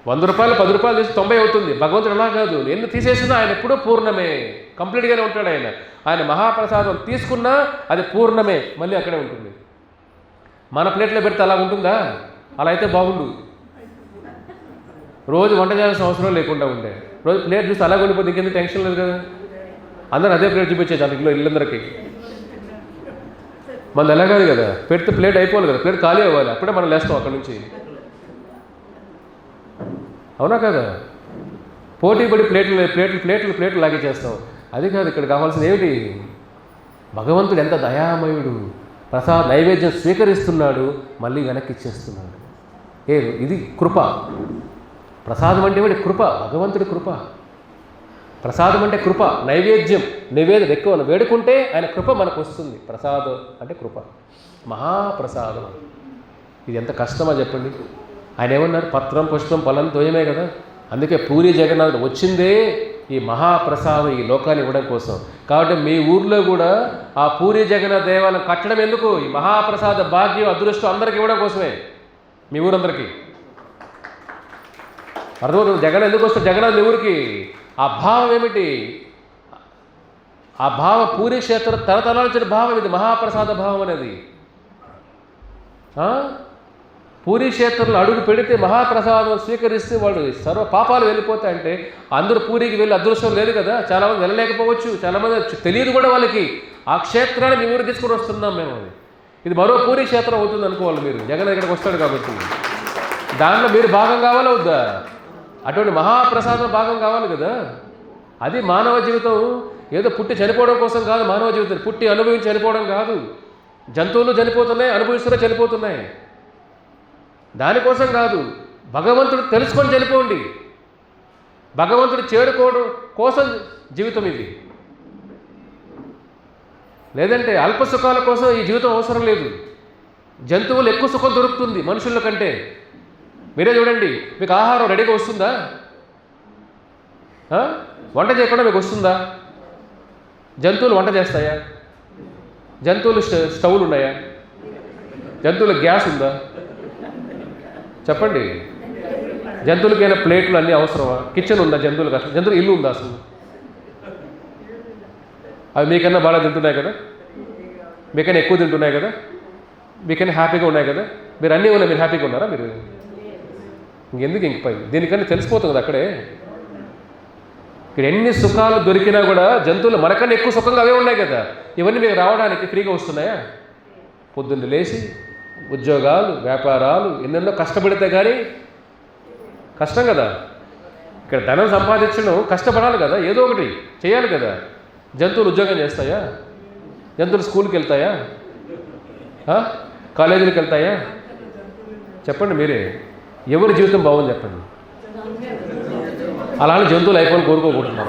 100 రూపాయలు 10 రూపాయలు తీసి 90 అవుతుంది. భగవంతుడు అలా కాదు, ఎన్ని తీసేసినా ఆయన ఎప్పుడూ పూర్ణమే, కంప్లీట్గానే ఉంటాడు ఆయన. ఆయన మహాప్రసాదం తీసుకున్నా అది పూర్ణమే, మళ్ళీ అక్కడే ఉంటుంది. మన ప్లేట్లో పెడితే అలా ఉంటుందా? అలా అయితే బాగుండు. రోజు వంట చేయాల్సిన అవసరం లేకుండా ఉండే, రోజు ప్లేట్ చూస్తే అలా ఉండిపోతే ఇంకెందుకు టెన్షన్ లేదు కదా. అందరూ అదే ప్లేట్ చూపించేది దాంట్లో ఇల్లందరికీ. మనది ఎలా కాదు కదా, పెడితే ప్లేట్ అయిపోవాలి కదా, ప్లేట్ ఖాళీ అవ్వాలి, అప్పుడే మనం లేస్తాం అక్కడి నుంచి. అవునా కదా? పోటీ పడి ప్లేట్లు లాగే చేస్తాం. అది కాదు ఇక్కడ కావాల్సింది ఏమిటి? భగవంతుడు ఎంత దయామయుడు, నైవేద్యం స్వీకరిస్తున్నాడు, మళ్ళీ వెనక్కి ఇచ్చేస్తున్నాడు. ఇది కృప. ప్రసాదం అంటే ఏమిటి? కృప, భగవంతుడి కృప. ప్రసాదం అంటే కృప, నైవేద్యం, నివేదన ఎక్కువ వేడుకుంటే ఆయన కృప మనకు వస్తుంది. ప్రసాదం అంటే కృప, మహాప్రసాదం. ఇది ఎంత కష్టమా చెప్పండి. ఆయన ఏమన్నారు? పత్రం పుష్పం ఫలం తోయమే కదా. అందుకే పూరి జగన్నాథుడు వచ్చిందే ఈ మహాప్రసాదం ఈ లోకాన్ని ఇవ్వడం కోసం. కాబట్టి మీ ఊర్లో కూడా ఆ పూరి జగన్నాథ దేవాలయం కట్టడం ఎందుకు? ఈ మహాప్రసాద భాగ్యం అదృష్టం అందరికీ ఇవ్వడం కోసమే, మీ ఊరందరికీ. అర్థమవుతుంది? జగన్ ఎందుకు వస్తుంది జగన్నాథ్ మీ ఊరికి? ఆ భావం ఏమిటి? ఆ భావం పూరి క్షేత్రం తరతరాల్చిన భావం ఇది, మహాప్రసాద భావం అనేది. పూరి క్షేత్రంలో అడుగు పెడితే మహాప్రసాదం స్వీకరిస్తే వాడు సర్వ పాపాలు వెళ్ళిపోతాయంటే అందరూ పూరికి వెళ్ళి అదృష్టం లేదు కదా. చాలామంది వెళ్ళలేకపోవచ్చు, చాలామంది తెలియదు కూడా వాళ్ళకి. ఆ క్షేత్రాన్ని మీ ఊరికి తీసుకుని వస్తున్నాం మేము. ఇది మరో పూరి క్షేత్రం అవుతుంది అనుకోవాలి మీరు. జగన్ ఇక్కడికి వస్తాడు కాబట్టి దాంట్లో మీరు భాగం కావాలా వద్దా? అటువంటి మహాప్రసాదం భాగం కావాలి కదా. అది మానవ జీవితం. ఏదో పుట్టి చనిపోవడం కోసం కాదు మానవ జీవితం. పుట్టి అనుభవించి చనిపోవడం కాదు. జంతువులు చనిపోతున్నాయి, అనుభవిస్తూనే చనిపోతున్నాయి. దానికోసం కాదు, భగవంతుడు తెలుసుకొని చనిపోండి. భగవంతుడు చేరుకోవడం కోసం జీవితం ఇది. లేదంటే అల్ప సుఖాల కోసం ఈ జీవితం అవసరం లేదు. జంతువులు ఎక్కువ సుఖం దొరుకుతుంది మనుషుల కంటే. మీరే చూడండి, మీకు ఆహారం రెడీగా వస్తుందా? వంట చేయకుండా మీకు వస్తుందా? జంతువులు వంట చేస్తాయా? జంతువులు స్టవ్లు ఉన్నాయా? జంతువులకు గ్యాస్ ఉందా? చెప్పండి. జంతువులకైనా ప్లేట్లు అన్నీ అవసరమా? కిచెన్ ఉందా జంతువులకు? అసలు జంతువులు ఇల్లు ఉందా అసలు? అవి మీకన్నా బాగా తింటున్నాయి కదా, మీకైనా ఎక్కువ తింటున్నాయి కదా, మీకైనా హ్యాపీగా ఉన్నాయి కదా. మీరు అన్నీ ఉన్నాయి, మీరు హ్యాపీగా ఉన్నారా? మీరు ఇంకెందుకు ఇంకపై దీనికన్నా తెలిసిపోతుంది కదా అక్కడే. ఇక్కడ ఎన్ని సుఖాలు దొరికినా కూడా జంతువులు మనకన్నా ఎక్కువ సుఖంగా అవే ఉన్నాయి కదా. ఇవన్నీ మీకు రావడానికి ఫ్రీగా వస్తున్నాయా? పొద్దున్న లేచి ఉద్యోగాలు, వ్యాపారాలు ఎన్నెన్నో కష్టపడితే కానీ కష్టం కదా. ఇక్కడ ధనం సంపాదించడం కష్టపడాలి కదా, ఏదో ఒకటి చేయాలి కదా. జంతువులు ఉద్యోగం చేస్తాయా? జంతువులు స్కూల్కి వెళ్తాయా? కాలేజీలకు వెళ్తాయా? చెప్పండి మీరే. ఎవరి జీవితం బాగుంది చెప్పండి. అలానే జంతువులు అయిపోయి కోరుకోకూడదు.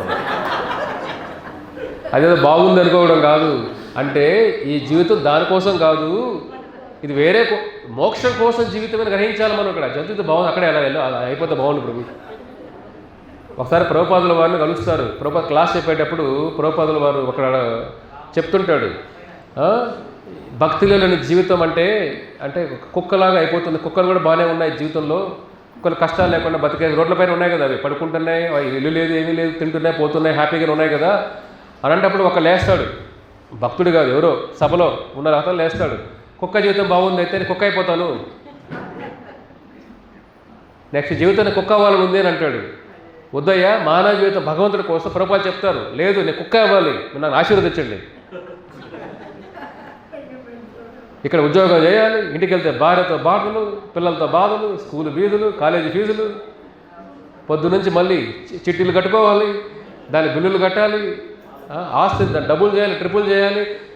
అదేదో బాగుంది అనుకోవడం కాదు. అంటే ఈ జీవితం దానికోసం కాదు, ఇది వేరే మోక్షం కోసం జీవితమని గ్రహించాలి మనం. ఇక్కడ జంతువుతో బాగుంది, అక్కడే ఎలా వెళ్ళి అలా అయిపోతే బాగుంది ప్రభు. ఒకసారి ప్రభుపాదుల వారిని కలుస్తారు. ప్రభుపాద క్లాస్ చెప్పేటప్పుడు ప్రభుపాదుల వారు ఒక చెప్తుంటాడు, భక్తిలో లేని జీవితం అంటే కుక్కలాగా అయిపోతుంది. కుక్కలు కూడా బాగానే ఉన్నాయి జీవితంలో, కుక్కలు కష్టాలు లేకుండా బతికే రోడ్లపైన ఉన్నాయి కదా, అవి పడుకుంటున్నాయి, ఇల్లు లేదు ఏమీ లేదు, తింటున్నాయి పోతున్నాయి, హ్యాపీగా ఉన్నాయి కదా. అలాంటప్పుడు ఒక లేస్తాడు, భక్తుడు కాదు ఎవరో సభలో ఉన్న అతను లేస్తాడు, కుక్క జీవితం బాగుంది అయితే నేను కుక్క అయిపోతాను, నెక్స్ట్ జీవితాన్ని కుక్క అవ్వాలని ఉంది అని అంటాడు. వద్దయ్యా, మానవ జీవితం భగవంతుడి కోసం ప్రభుపాదులు చెప్తారు, లేదు నేను కుక్క అవ్వాలి, నన్ను ఆశీర్వదించండి. ఇక్కడ ఉద్యోగం చేయాలి, ఇంటికి వెళ్తే భార్యతో బాధలు, పిల్లలతో బాధలు, స్కూల్ ఫీజులు, కాలేజీ ఫీజులు, పొద్దు నుంచి మళ్ళీ చిట్టీలు కట్టుకోవాలి, దాని బిల్లులు కట్టాలి, ఆస్తి దాన్ని డబుల్ చేయాలి,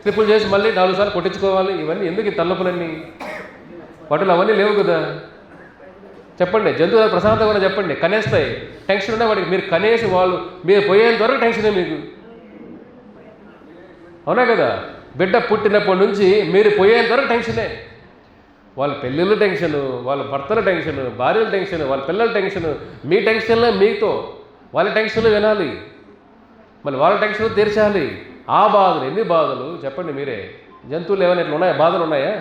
ట్రిపుల్ చేసి మళ్ళీ 4 సార్లు కొట్టించుకోవాలి. ఇవన్నీ ఎందుకు ఈ తలనొప్పులన్నీ? వాటిలో అవన్నీ లేవు కదా. చెప్పండి, జంతువులు ప్రశాంతంగా చెప్పండి, కనేస్తాయి. టెన్షన్ ఉన్నాయి వాడికి, మీరు కనేసి వాళ్ళు మీరు పోయేంత వరకు టెన్షనే మీకు, అవునా కదా. బిడ్డ పుట్టినప్పటి నుంచి మీరు పోయేంత వరకు టెన్షనే. వాళ్ళ పెళ్ళిళ్ళు టెన్షను, వాళ్ళ భర్తల టెన్షను, భార్యల టెన్షను, వాళ్ళ పిల్లల టెన్షను, మీ టెన్షన్లే మీతో, వాళ్ళ టెన్షన్లు వినాలి, మళ్ళీ వాళ్ళ టెన్షన్లు తీర్చాలి. ఆ బాధలు, ఎన్ని బాధలు చెప్పండి మీరే. జంతువులు ఏమైనా ఇట్లా ఉన్నాయా? బాధలు ఉన్నాయా?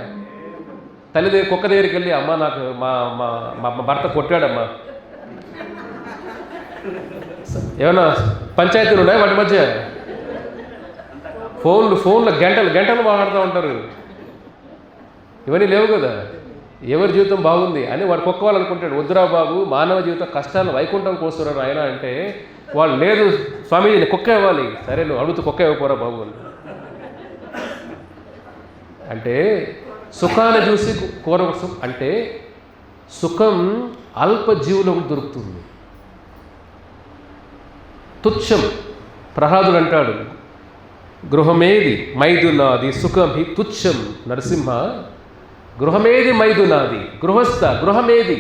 తల్లి దగ్గర కుక్క దగ్గరికి వెళ్ళి, అమ్మ నాకు మా భర్త కొట్టాడమ్మా, ఏమన్నా పంచాయతీలు ఉన్నాయా వాటి మధ్య? ఫోన్లో గంటలు మాట్లాడుతూ ఉంటారు. ఇవన్నీ లేవు కదా. ఎవరి జీవితం బాగుంది అని వాడు కుక్కవాలనుకుంటాడు. వద్దురా బాబు, మానవ జీవితం కష్టాలు వైకుంఠం కోస్తున్నారు ఆయన అంటే, వాళ్ళు లేదు స్వామీజీ నేను కుక్క ఇవ్వాలి, సరే నువ్వు అడుగుతూ కుక్క ఇవ్వపోరా బాబు అని అంటే, సుఖాన్ని చూసి అంటే సుఖం అల్పజీవులకు దొరుకుతుంది, తుచ్చం. ప్రహ్లాదుడు అంటాడు, గృహమేది మైదునాది సుఖం హి తుచ్చం. నరసింహ, గృహమేది మైదునాది, గృహస్థ గృహమేది,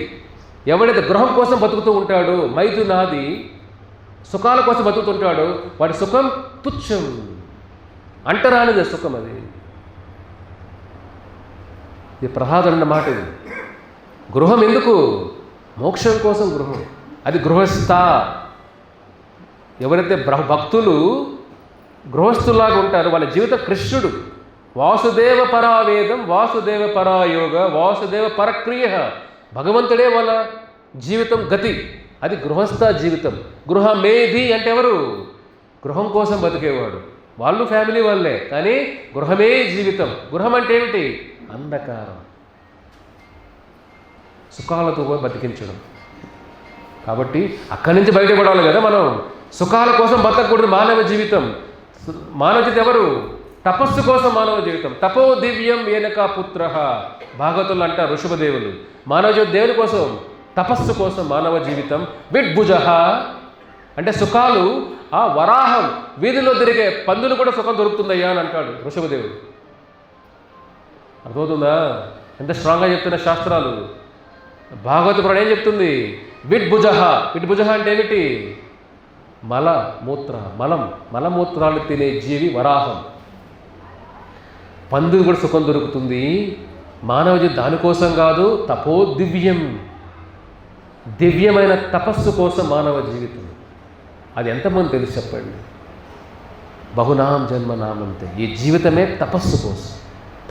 ఎవడైతే గృహం కోసం బతుకుతూ ఉంటాడో, మైదునాది సుఖాల కోసం బతుకుతుంటాడో వాడి సుఖం తుచ్చం, అంటరానిదే సుఖం. అది ఇది ప్రహ్లాదుడి మాట. ఇది గృహం ఎందుకు? మోక్షం కోసం గృహం, అది గృహస్థ. ఎవరైతే భక్తులు గృహస్థులాగా ఉంటారు వాళ్ళ జీవితం కృష్ణుడు. వాసుదేవ పరావేదం, వాసుదేవ పరాయోగ, వాసుదేవ పరక్రియ, భగవంతుడే వాళ్ళ జీవితం గతి. అది గృహస్థ జీవితం. గృహమేధి అంటే ఎవరు? గృహం కోసం బతికేవాడు. వాళ్ళు ఫ్యామిలీ వాళ్ళే, కానీ గృహమే జీవితం. గృహం అంటే ఏమిటి? అంధకారం, సుఖాలతో బతికించడం. కాబట్టి అక్కడి నుంచి బయటపడాలి కదా మనం. సుఖాల కోసం బతకూడదు మానవ జీవితం. మానవ జీవితం ఎవరు? తపస్సు కోసం మానవ జీవితం. తపో దివ్యం ఏనక పుత్ర, భాగవతులు అంటారు ఋషభదేవులు. మానవ జీవితం దేవుని కోసం, తపస్సు కోసం మానవ జీవితం. విడ్భుజ అంటే సుఖాలు. ఆ వరాహం, వీధిలో తిరిగే పందులు కూడా సుఖం దొరుకుతుందయ్యా అని అంటాడు ఋషభదేవుడు. అర్థమవుతుందా ఎంత స్ట్రాంగ్గా చెప్తున్న శాస్త్రాలు? భాగవత పురాణం ఏం చెప్తుంది? విడ్భుజ. విడ్భుజ అంటే ఏమిటి? మలమూత్రాలు తినే జీవి వరాహం. పందులు కూడా సుఖం దొరుకుతుంది. మానవ జీవితం దానికోసం కాదు, తపో దివ్యం, దివ్యమైన తపస్సు కోసం మానవ జీవితం. అది ఎంతమంది తెలుసు చెప్పండి? బహునాం జన్మనామంతే. ఈ జీవితమే తపస్సు కోసం.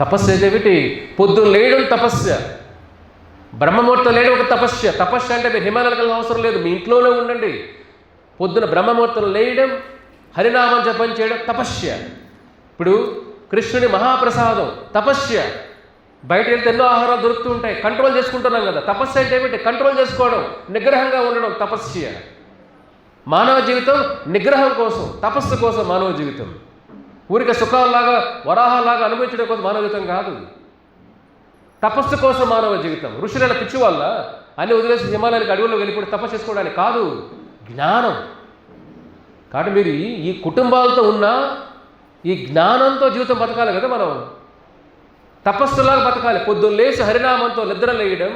తపస్సు ఏదేమిటి? పొద్దున్న లేయడం తపస్య, బ్రహ్మముహూర్తం లేయడం ఒక తపస్య. తపస్య అంటే మీరు హిమాలయాలకు వెళ్ళిన అవసరం లేదు, మీ ఇంట్లోనే ఉండండి. పొద్దున బ్రహ్మముహూర్తం లేయడం, హరినామం జపం చేయడం తపస్య. ఇప్పుడు కృష్ణుని మహాప్రసాదం తపస్య. బయట వెళ్తే ఎన్నో ఆహారాలు దొరుకుతూ ఉంటాయి, కంట్రోల్ చేసుకుంటున్నాం కదా. తపస్సు అంటే ఏమిటి? కంట్రోల్ చేసుకోవడం, నిగ్రహంగా ఉండడం తపస్య. మానవ జీవితం నిగ్రహం కోసం, తపస్సు కోసం మానవ జీవితం. ఊరికే సుఖాలలాగా వరాహాలాగా అనుభవించడం కోసం మానవ జీవితం కాదు, తపస్సు కోసం మానవ జీవితం. ఋషులైన పిచ్చి వల్ల అన్ని వదిలేసి హిమాలయానికి అడవుల్లో వెళ్ళిపోయి తపస్సు చేసుకోవడానికి కాదు, జ్ఞానం. కాబట్టి మీరు ఈ కుటుంబాలతో ఉన్న ఈ జ్ఞానంతో జీవితం బతకాలి కదా మనం. తపస్సులాగా బతకాలి. పొద్దున్న లేచి హరినామంతో నిద్ర లేయడం,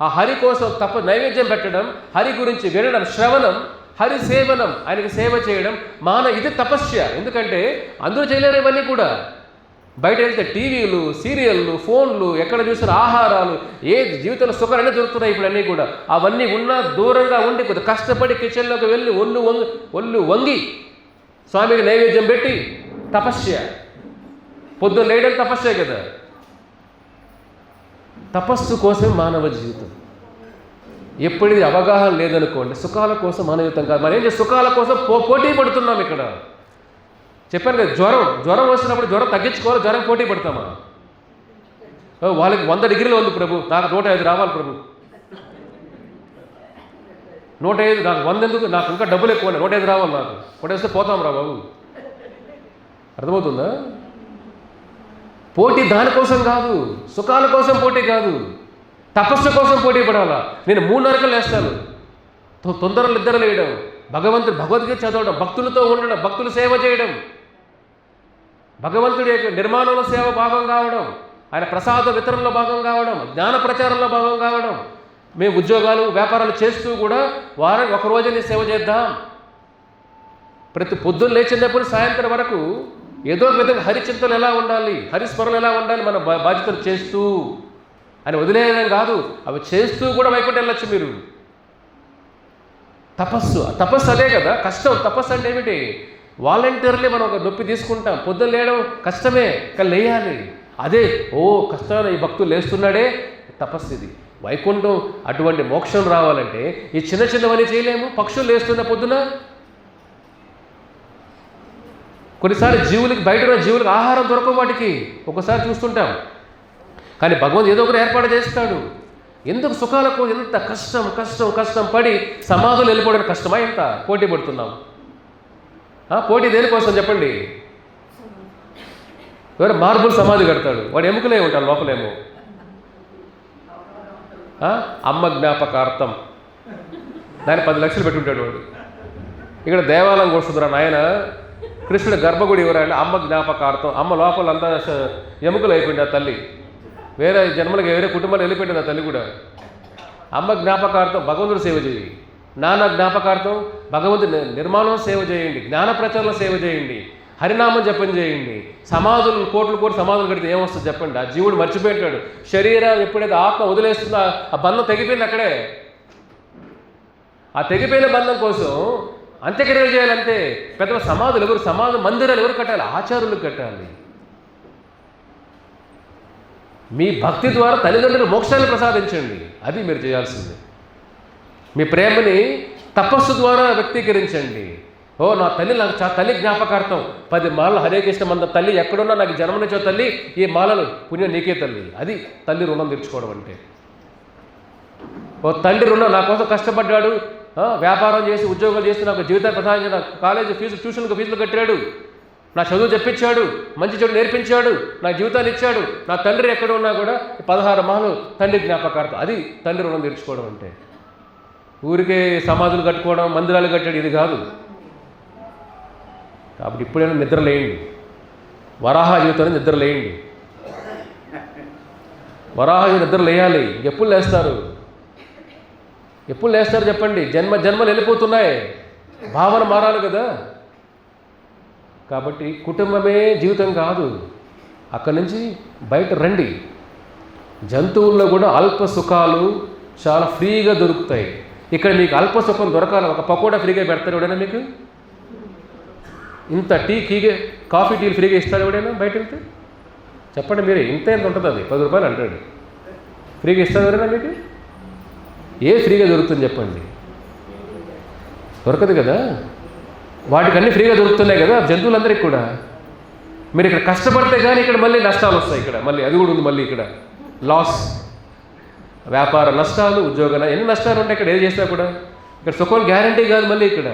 ఆ హరి కోసం నైవేద్యం పెట్టడం, హరి గురించి వినడం, శ్రవణం, హరి సేవనం, ఆయనకి సేవ చేయడం, ఇది తపస్య. ఎందుకంటే అందరూ చేయలేరు ఇవన్నీ కూడా. బయట వెళ్తే టీవీలు, సీరియళ్ళు, ఫోన్లు, ఎక్కడ చూసిన ఆహారాలు, ఏ జీవితంలో సుఖాలు అన్నీ దొరుకుతున్నాయి ఇప్పుడు అన్నీ కూడా. అవన్నీ ఉన్నా దూరంగా ఉండి కొద్దిగా కష్టపడి కిచెన్లోకి వెళ్ళి ఒళ్ళు వంగి స్వామికి నైవేద్యం పెట్టి తపస్య. పొద్దున్న లేయడం తపస్సే కదా. తపస్సు కోసం మానవ జీవితం. ఎప్పటిది అవగాహన లేదనుకోండి, సుఖాల కోసం మానవ జీవితం కాదు. మనం ఏం చేసి సుఖాల కోసం పోటీ పడుతున్నాం ఇక్కడ. చెప్పాను కదా, జ్వరం వస్తున్నప్పుడు జ్వరం తగ్గించుకోవాలి, జ్వరం పోటీ పడతామా? వాళ్ళకి 100 డిగ్రీలు ఉంది ప్రభు, నాకు 105 రావాలి ప్రభు. 105 నాకు 100 ఎందుకు, నాకు ఇంకా డబ్బులు ఎక్కువ 105 రావాలి, నాకు 105 వస్తే పోతాం రా బాబు. అర్థమవుతుందా? పోటీ దానికోసం కాదు, సుఖాల కోసం పోటీ కాదు, తపస్సు కోసం పోటీ పడాలా. నేను 3:30 లేస్తాను, తొందరలు నిద్ర లేయడం, భగవద్గీత చదవడం, భక్తులతో ఉండడం, భక్తులు సేవ చేయడం, భగవంతుడి యొక్క నిర్మాణంలో సేవ భాగం కావడం, ఆయన ప్రసాద వితరణలో భాగం కావడం, జ్ఞాన ప్రచారంలో భాగం కావడం. మేము ఉద్యోగాలు వ్యాపారాలు చేస్తూ కూడా వారానికి ఒక రోజుని సేవ చేద్దాం. ప్రతి పొద్దున్న లేచినప్పుడు సాయంత్రం వరకు ఏదో ఒక విధంగా హరిచింతలు ఎలా ఉండాలి, హరిస్మరణలు ఎలా ఉండాలి, మన బాధ్యతలు చేస్తూ అని వదిలేయడం కాదు, అవి చేస్తూ కూడా వైకుంఠం వెళ్ళొచ్చు మీరు. తపస్సు అదే కదా కష్టం. తపస్సు అంటే ఏమిటి? వాలంటీర్లీ మనం ఒక నొప్పి తీసుకుంటాం, పొద్దున్న లేయడం కష్టమే, కానీ లేయాలి. అదే కష్టమైన ఈ భక్తులు లేస్తున్నాడే తపస్సు. ఇది వైకుంఠం. అటువంటి మోక్షం రావాలంటే ఈ చిన్నవన్నీ చేయలేము. పక్షులు లేస్తున్న పొద్దున కొన్నిసార్లు జీవులకి, బయట ఉన్న జీవులకు ఆహారం దొరకవు, వాటికి ఒకసారి చూస్తుంటాం. కానీ భగవంతుడు ఏదో ఒకటి ఏర్పాటు చేస్తాడు. ఎందుకు సుఖాలకు ఎంత కష్టం పడి సమాధులు వెళ్ళిపోవడానికి కష్టమా? ఎంత పోటీ పడుతున్నాం. పోటీ దేనికోసం చెప్పండి? ఎవరు మార్బుల్ సమాధి కడతాడు, వాడు ఎముకలే ఉంటాడు లోపలేమో. అమ్మ జ్ఞాపకార్థం దాన్ని 10 లక్షలు పెట్టుంటాడు వాడు. ఇక్కడ దేవాలయం వస్తుందిరా నాయన, కృష్ణుడి గర్భగుడి ఎవరంటే అమ్మ జ్ఞాపకార్థం. అమ్మ లోపల అంతా ఎముకలు అయిపోయింది ఆ తల్లి. వేరే జన్మలకి వేరే కుటుంబాలు వెళ్ళిపోయింది ఆ తల్లి కూడా. అమ్మ జ్ఞాపకార్థం భగవంతుడు సేవ చేయి, నాన్న జ్ఞాపకార్థం భగవంతుడి నిర్మాణం సేవ చేయండి, జ్ఞాన ప్రచారంలో సేవ చేయండి, హరినామం జపం చేయండి. సమాధులు కోట్లు సమాధులు కడితే ఏమొస్తుంది చెప్పండి? ఆ జీవుడు మర్చిపోయింటాడు. శరీరం ఎప్పుడైతే ఆత్మ వదిలేస్తుందో ఆ బంధం తెగిపోయింది అక్కడే. ఆ తెగిపోయిన బంధం కోసం అంత్యక్రియలు చేయాలంటే పెద్ద సమాధులు ఎవరు, సమాధి మందిరాలు ఎవరు కట్టాలి? ఆచార్యులు కట్టాలి. మీ భక్తి ద్వారా తల్లిదండ్రులు మోక్షాన్ని ప్రసాదించండి, అది మీరు చేయాల్సింది. మీ ప్రేమని తపస్సు ద్వారా వ్యక్తీకరించండి. నా తల్లి, నాకు తల్లి జ్ఞాపకార్థం 10 మాలలు హరే కృష్ణ మంద తల్లి ఎక్కడున్నా నాకు జన్మనిచ్చే తల్లి, ఈ మాలలు పుణ్యం నీకే తల్లి. అది తల్లి రుణం తీర్చుకోవడం అంటే. తండ్రి రుణం, నా కోసం కష్టపడ్డాడు, వ్యాపారం చేసి ఉద్యోగాలు చేసి నాకు జీవితాన్ని ప్రసాదించి నాకు కాలేజీ ఫీజులు కట్టాడు, నా చదువు చెప్పించాడు, మంచి చెడు నేర్పించాడు, నా జీవితాన్ని ఇచ్చాడు. నా తండ్రి ఎక్కడ ఉన్నా కూడా 16 మాలలు తండ్రి జ్ఞాపకార్థం. అది తండ్రి రుణం తీర్చుకోవడం అంటే. ఊరికే సమాధులు కట్టుకోవడం, మందిరాలు కట్టాడు, ఇది కాదు. కాబట్టి ఇప్పుడైనా నిద్ర లేయండి, వరాహ జీవితాన్ని నిద్ర లేయండి. వరాహ నిద్ర లేయాలి. ఎప్పుడు లేస్తారు చెప్పండి? జన్మలు వెళ్ళిపోతున్నాయి, భావన మారాలి కదా. కాబట్టి కుటుంబమే జీవితం కాదు, అక్కడి నుంచి బయట రండి. జంతువుల్లో కూడా అల్ప సుఖాలు చాలా ఫ్రీగా దొరుకుతాయి. ఇక్కడ మీకు అల్ప సుఖం దొరకాలి, ఒక పకోడా ఫ్రీగా పెడతారు ఎవడైనా మీకు? ఇంత కాఫీ టీలు ఫ్రీగా ఇస్తారు ఎవడైనా బయట వెళ్తే? చెప్పండి మీరే. ఎంత ఉంటుంది అది? 10 రూపాయలు అంటాడు. ఫ్రీగా ఇస్తారు ఎవరైనా మీకు? ఏ ఫ్రీగా దొరుకుతుంది చెప్పండి? దొరకదు కదా. వాటికన్నీ ఫ్రీగా దొరుకుతున్నాయి కదా జంతువులందరికీ కూడా. మీరు ఇక్కడ కష్టపడితే కానీ ఇక్కడ మళ్ళీ నష్టాలు వస్తాయి. ఇక్కడ మళ్ళీ అది కూడా ఉంది, మళ్ళీ ఇక్కడ లాస్, వ్యాపార నష్టాలు, ఉద్యోగాలు, ఎన్ని నష్టాలు ఉంటాయి ఇక్కడ. ఏది చేసినా కూడా ఇక్కడ సుఖం గ్యారంటీ కాదు. మళ్ళీ ఇక్కడ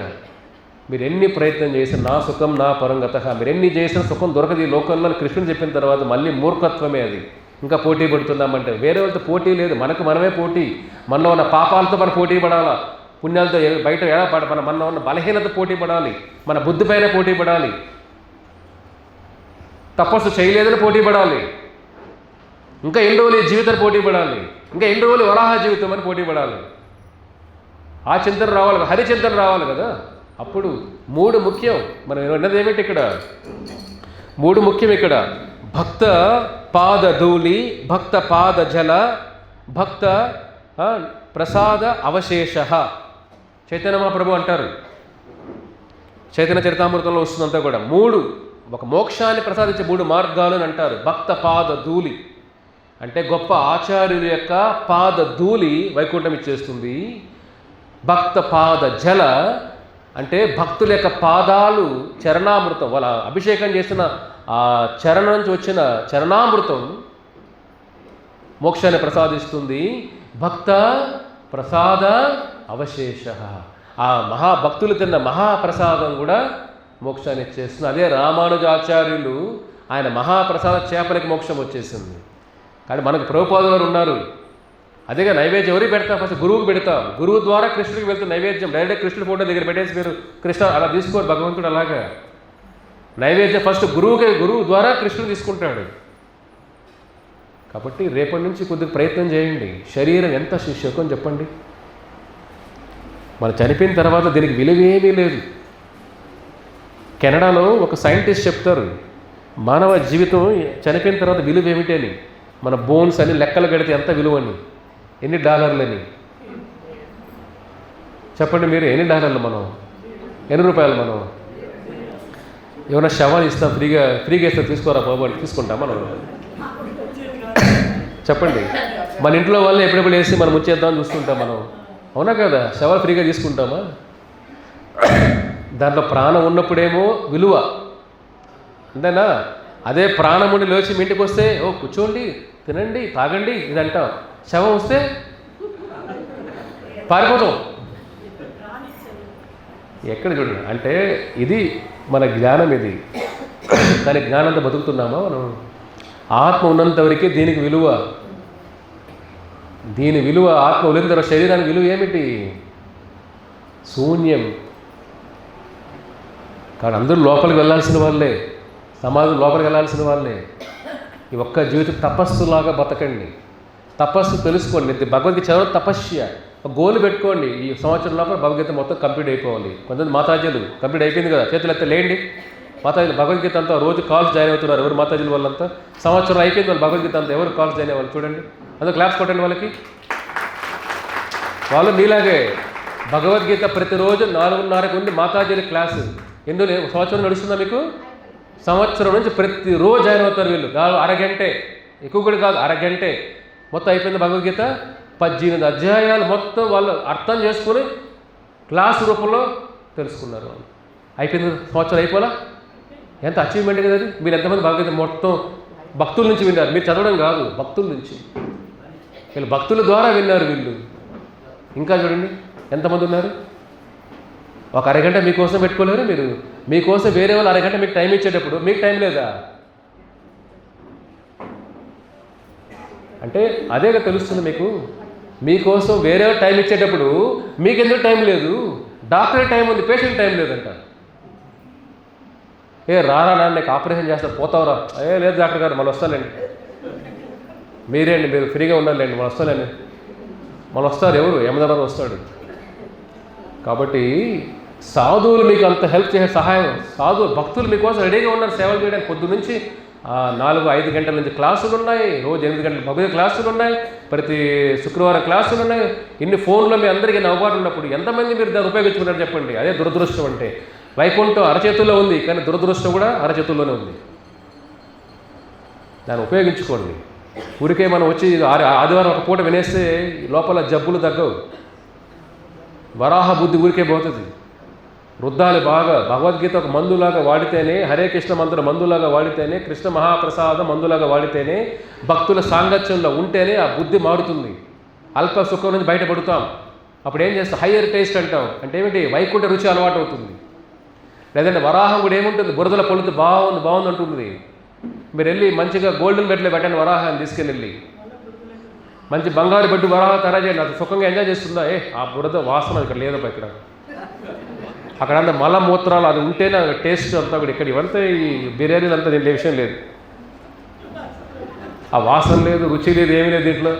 మీరు ఎన్ని ప్రయత్నం చేసినా నా సుఖం నా పరంగత, మీరు ఎన్ని చేసినా సుఖం దొరకదు ఈ లోకంలో. కృష్ణుడు చెప్పిన తర్వాత మళ్ళీ మూర్ఖత్వమే అది. ఇంకా పోటీ పడుతున్నామంటే వేరే వాళ్ళతో పోటీ లేదు, మనమే పోటీ. మనలో ఉన్న పాపాలతో మనం పోటీ పడాలా, పుణ్యాలతో బయట ఎలా మనలో ఉన్న బలహీనత పోటీ పడాలి, మన బుద్ధి పైన పోటీ పడాలి, తపస్సు చేయలేదని పోటీ పడాలి, ఇంకా ఎన్ని రోజులు ఈ జీవితాన్ని పోటీ పడాలి, ఇంకా ఎన్ని రోజులు వరాహ జీవితం అని పోటీ పడాలి. ఆ చింతన రావాలి, హరిచింతన రావాలి కదా. అప్పుడు 3 ముఖ్యం. మనం విన్నది ఏమిటి ఇక్కడ? 3 ముఖ్యం ఇక్కడ. భక్త పాదధూళి, భక్త పాద జల, భక్త ప్రసాద అవశేష. చైతన్య మహాప్రభు అంటారు, చైతన్య చరితామృతంలో వస్తుందంతా కూడా 3 ఒక మోక్షాన్ని ప్రసాదించే 3 మార్గాలు అని అంటారు. భక్త పాద ధూళి అంటే గొప్ప ఆచార్యుల యొక్క పాద ధూళి వైకుంఠం ఇచ్చేస్తుంది. భక్త పాద జల అంటే భక్తుల యొక్క పాదాలు చరణామృతం, వాళ్ళ అభిషేకం చేసిన ఆ చరణం నుంచి వచ్చిన చరణామృతం మోక్షాన్ని ప్రసాదిస్తుంది. భక్త ప్రసాద అవశేష, ఆ మహాభక్తులు తిన్న మహాప్రసాదం కూడా మోక్షాన్ని ఇచ్చేస్తుంది. అదే రామానుజాచార్యులు ఆయన మహాప్రసాద చేపలకి మోక్షం వచ్చేసింది. కానీ మనకు ప్రభుపాదులు వారు ఉన్నారు, అదేగా నైవేద్యం ఎవరికి పెడతాం? ఫస్ట్ గురువుకి పెడతాం. గురువు ద్వారా కృష్ణుడికి వెళ్తే నైవేద్యం డైరెక్ట్ కృష్ణుడి ఫోటో దగ్గర పెట్టేసి మీరు కృష్ణ అలా తీసుకోరు భగవంతుడు. అలాగా నైవేద్యం ఫస్ట్ గురువు ద్వారా కృష్ణుడు తీసుకుంటాడు. కాబట్టి రేపటి నుంచి కొద్దిగా ప్రయత్నం చేయండి. శరీరం ఎంత శిష్యకం చెప్పండి. మనం చనిపోయిన తర్వాత దీనికి విలువేమీ లేదు. కెనడాలో ఒక సైంటిస్ట్ చెప్తారు, మానవ జీవితం చనిపోయిన తర్వాత విలువ ఏమిటి అని. మన బోన్స్ అని లెక్కలు కడితే ఎంత విలువని, ఎన్ని డాలర్లని చెప్పండి మీరు. ఎన్ని డాలర్లు మనం, ఎన్ని రూపాయలు మనం? ఏమైనా శవాలు ఇస్తాం ఫ్రీగా ఇస్తే తీసుకోరా బాబు, తీసుకుంటాం మనం? చెప్పండి. మన ఇంట్లో వాళ్ళు ఎప్పుడెప్పుడు వేసి మనం ముంచేద్దామని చూస్తుంటాం మనం, అవునా కదా? శవాలు ఫ్రీగా తీసుకుంటామా? దాంట్లో ప్రాణం ఉన్నప్పుడేమో విలువ, అంతేనా? అదే ప్రాణం ఉండి లేచి మీ ఇంటికి వస్తే ఓ కూర్చోండి, తినండి, తాగండి ఇది అంటాం. శవం వస్తే పారిపోతాం. ఎక్కడ చూడండి. అంటే ఇది మన జ్ఞానం, ఇది. కానీ జ్ఞానంతో బతుకుతున్నామా మనం? ఆత్మ ఉన్నంత వరకే దీనికి విలువ. దీని విలువ ఆత్మ వదిలిన తర్వాత శరీరానికి విలువ ఏమిటి? శూన్యం. కానీ అందరూ లోపలికి వెళ్ళాల్సిన వాళ్ళే, సమాజం లోపలికి వెళ్ళాల్సిన వాళ్ళే. ఈ ఒక్క జీవితం తపస్సులాగా బతకండి. తపస్సు తెలుసుకోండి. భగవద్గీత చదవడం తపస్య. ఒక గోల్ పెట్టుకోండి, ఈ సంవత్సరం లోపల భగవద్గీత మొత్తం కంప్లీట్ అయిపోవాలి. కొంతమంది మాతాజీలు కంప్లీట్ అయిపోయింది కదా, చేతులు ఎత్తే లేండి. మాతాజీలు భగవద్గీత అంతా రోజు కాల్స్ జాయిన్ అవుతున్నారు. ఎవరు మాతాజీలు వాళ్ళంతా? సంవత్సరం అయిపోయింది వాళ్ళు భగవద్గీత అంతా ఎవరు కాల్స్ జాయిన్ అవ్వాలి చూడండి. అందులో క్లాప్స్ కొట్టండి వాళ్ళకి. వాళ్ళు మీలాగే భగవద్గీత ప్రతిరోజు 4:30కి ఉంది మాతాజీల క్లాసు. ఎందుకు సంవత్సరం నడుస్తుందా మీకు? సంవత్సరం నుంచి ప్రతిరోజు జాయిన్ అవుతారు వీళ్ళు. అరగంటే, ఎక్కువ కూడా కాదు, అరగంటే మొత్తం అయిపోయింది భగవద్గీత. 18 అధ్యాయాలు మొత్తం వాళ్ళు అర్థం చేసుకుని క్లాస్ రూపంలో తెలుసుకున్నారు. వాళ్ళు అయిపోయింది, సంవత్సరం అయిపోలా. ఎంత అచీవ్మెంట్ కదా అది. మీరు ఎంతమంది భగవద్గీత మొత్తం భక్తుల నుంచి విన్నారు? మీరు చదవడం కాదు, భక్తుల నుంచి. వీళ్ళు భక్తుల ద్వారా విన్నారు వీళ్ళు. ఇంకా చూడండి ఎంతమంది ఉన్నారు. ఒక అరగంట మీకోసం పెట్టుకోలేరు మీరు? మీకోసం వేరే వాళ్ళు అరగంట మీకు టైం ఇచ్చేటప్పుడు మీకు టైం లేదా? అంటే అదేగా తెలుస్తుంది మీకు. మీకోసం వేరే టైం ఇచ్చేటప్పుడు మీకెందుకు టైం లేదు? డాక్టర్ టైం ఉంది, పేషెంట్ టైం లేదంట. రారా నాన్న నీకు ఆపరేషన్ చేస్తారు, పోతావురా? లేదు డాక్టర్ గారు మనం వస్తానండి. మీరేండి, మీరు ఫ్రీగా ఉండాలండి, మనం వస్తానండి. మనం వస్తారు. ఎవరు? యమధర్మరాజు వస్తాడు. కాబట్టి సాధువులు మీకు అంత హెల్ప్ చేసే సహాయం, భక్తులు మీకోసం రెడీగా ఉన్నారు సేవలు చేయడానికి. పొద్దు నుంచి 4-5 గంటల నుంచి క్లాసులు ఉన్నాయి, రోజు 8 గంటల భగవద్గీత క్లాసులు ఉన్నాయి, ప్రతి శుక్రవారం క్లాసులు ఉన్నాయి. ఇన్ని ఫోన్లో మీ అందరికీ నవ్వుబాటు ఉన్నప్పుడు ఎంతమంది మీరు దాన్ని ఉపయోగించుకున్నారు చెప్పండి. అదే దురదృష్టం. అంటే వైకుంఠం అరచేతుల్లో ఉంది, కానీ దురదృష్టం కూడా అరచేతుల్లోనే ఉంది. దాన్ని ఉపయోగించుకోండి. ఊరికే మనం వచ్చి ఆదివారం ఒక పూట వినేస్తే లోపల జబ్బులు తగ్గవు. వరాహ బుద్ధి ఊరికే పోతుంది. వృద్ధాలు బాగా భగవద్గీత ఒక మందులాగా వాడితేనే, హరే కృష్ణ మంత్రం మందులాగా వాడితేనే, కృష్ణ మహాప్రసాదం మందులాగా వాడితేనే, భక్తుల సాంగత్యంలో ఉంటేనే ఆ బుద్ధి మారుతుంది. అల్ప సుఖం నుంచి బయటపడుతాం. అప్పుడు ఏం చేస్తాం? హయ్యర్ టేస్ట్ అంటాం. అంటే ఏమిటి? వైకుంఠ రుచి అలవాటు అవుతుంది. లేదంటే వరాహం కూడా ఏముంటుంది? బురదల పొలుతు బాగుంది అంటుంది. మీరు వెళ్ళి మంచిగా గోల్డెన్ బెడ్లో పెట్టండి వరాహాన్ని తీసుకెళ్ళి, మంచి బంగారు బెడ్డు వరాహం తయారు చేయండి. అది సుఖంగా ఎంజాయ్ చేస్తుందా? ఆ బురద వాసన ఇక్కడ లేదబ్బా. ఇక్కడ అక్కడ అంతా మలమూత్రాలు అది ఉంటేనే టేస్ట్ అంతా కూడా. ఇక్కడ ఇవంతా ఈ బిర్యానీలు అంతా దీంట్లో విషయం లేదు. ఆ వాసన లేదు, రుచి లేదు, ఏమీ లేదు దీంట్లో.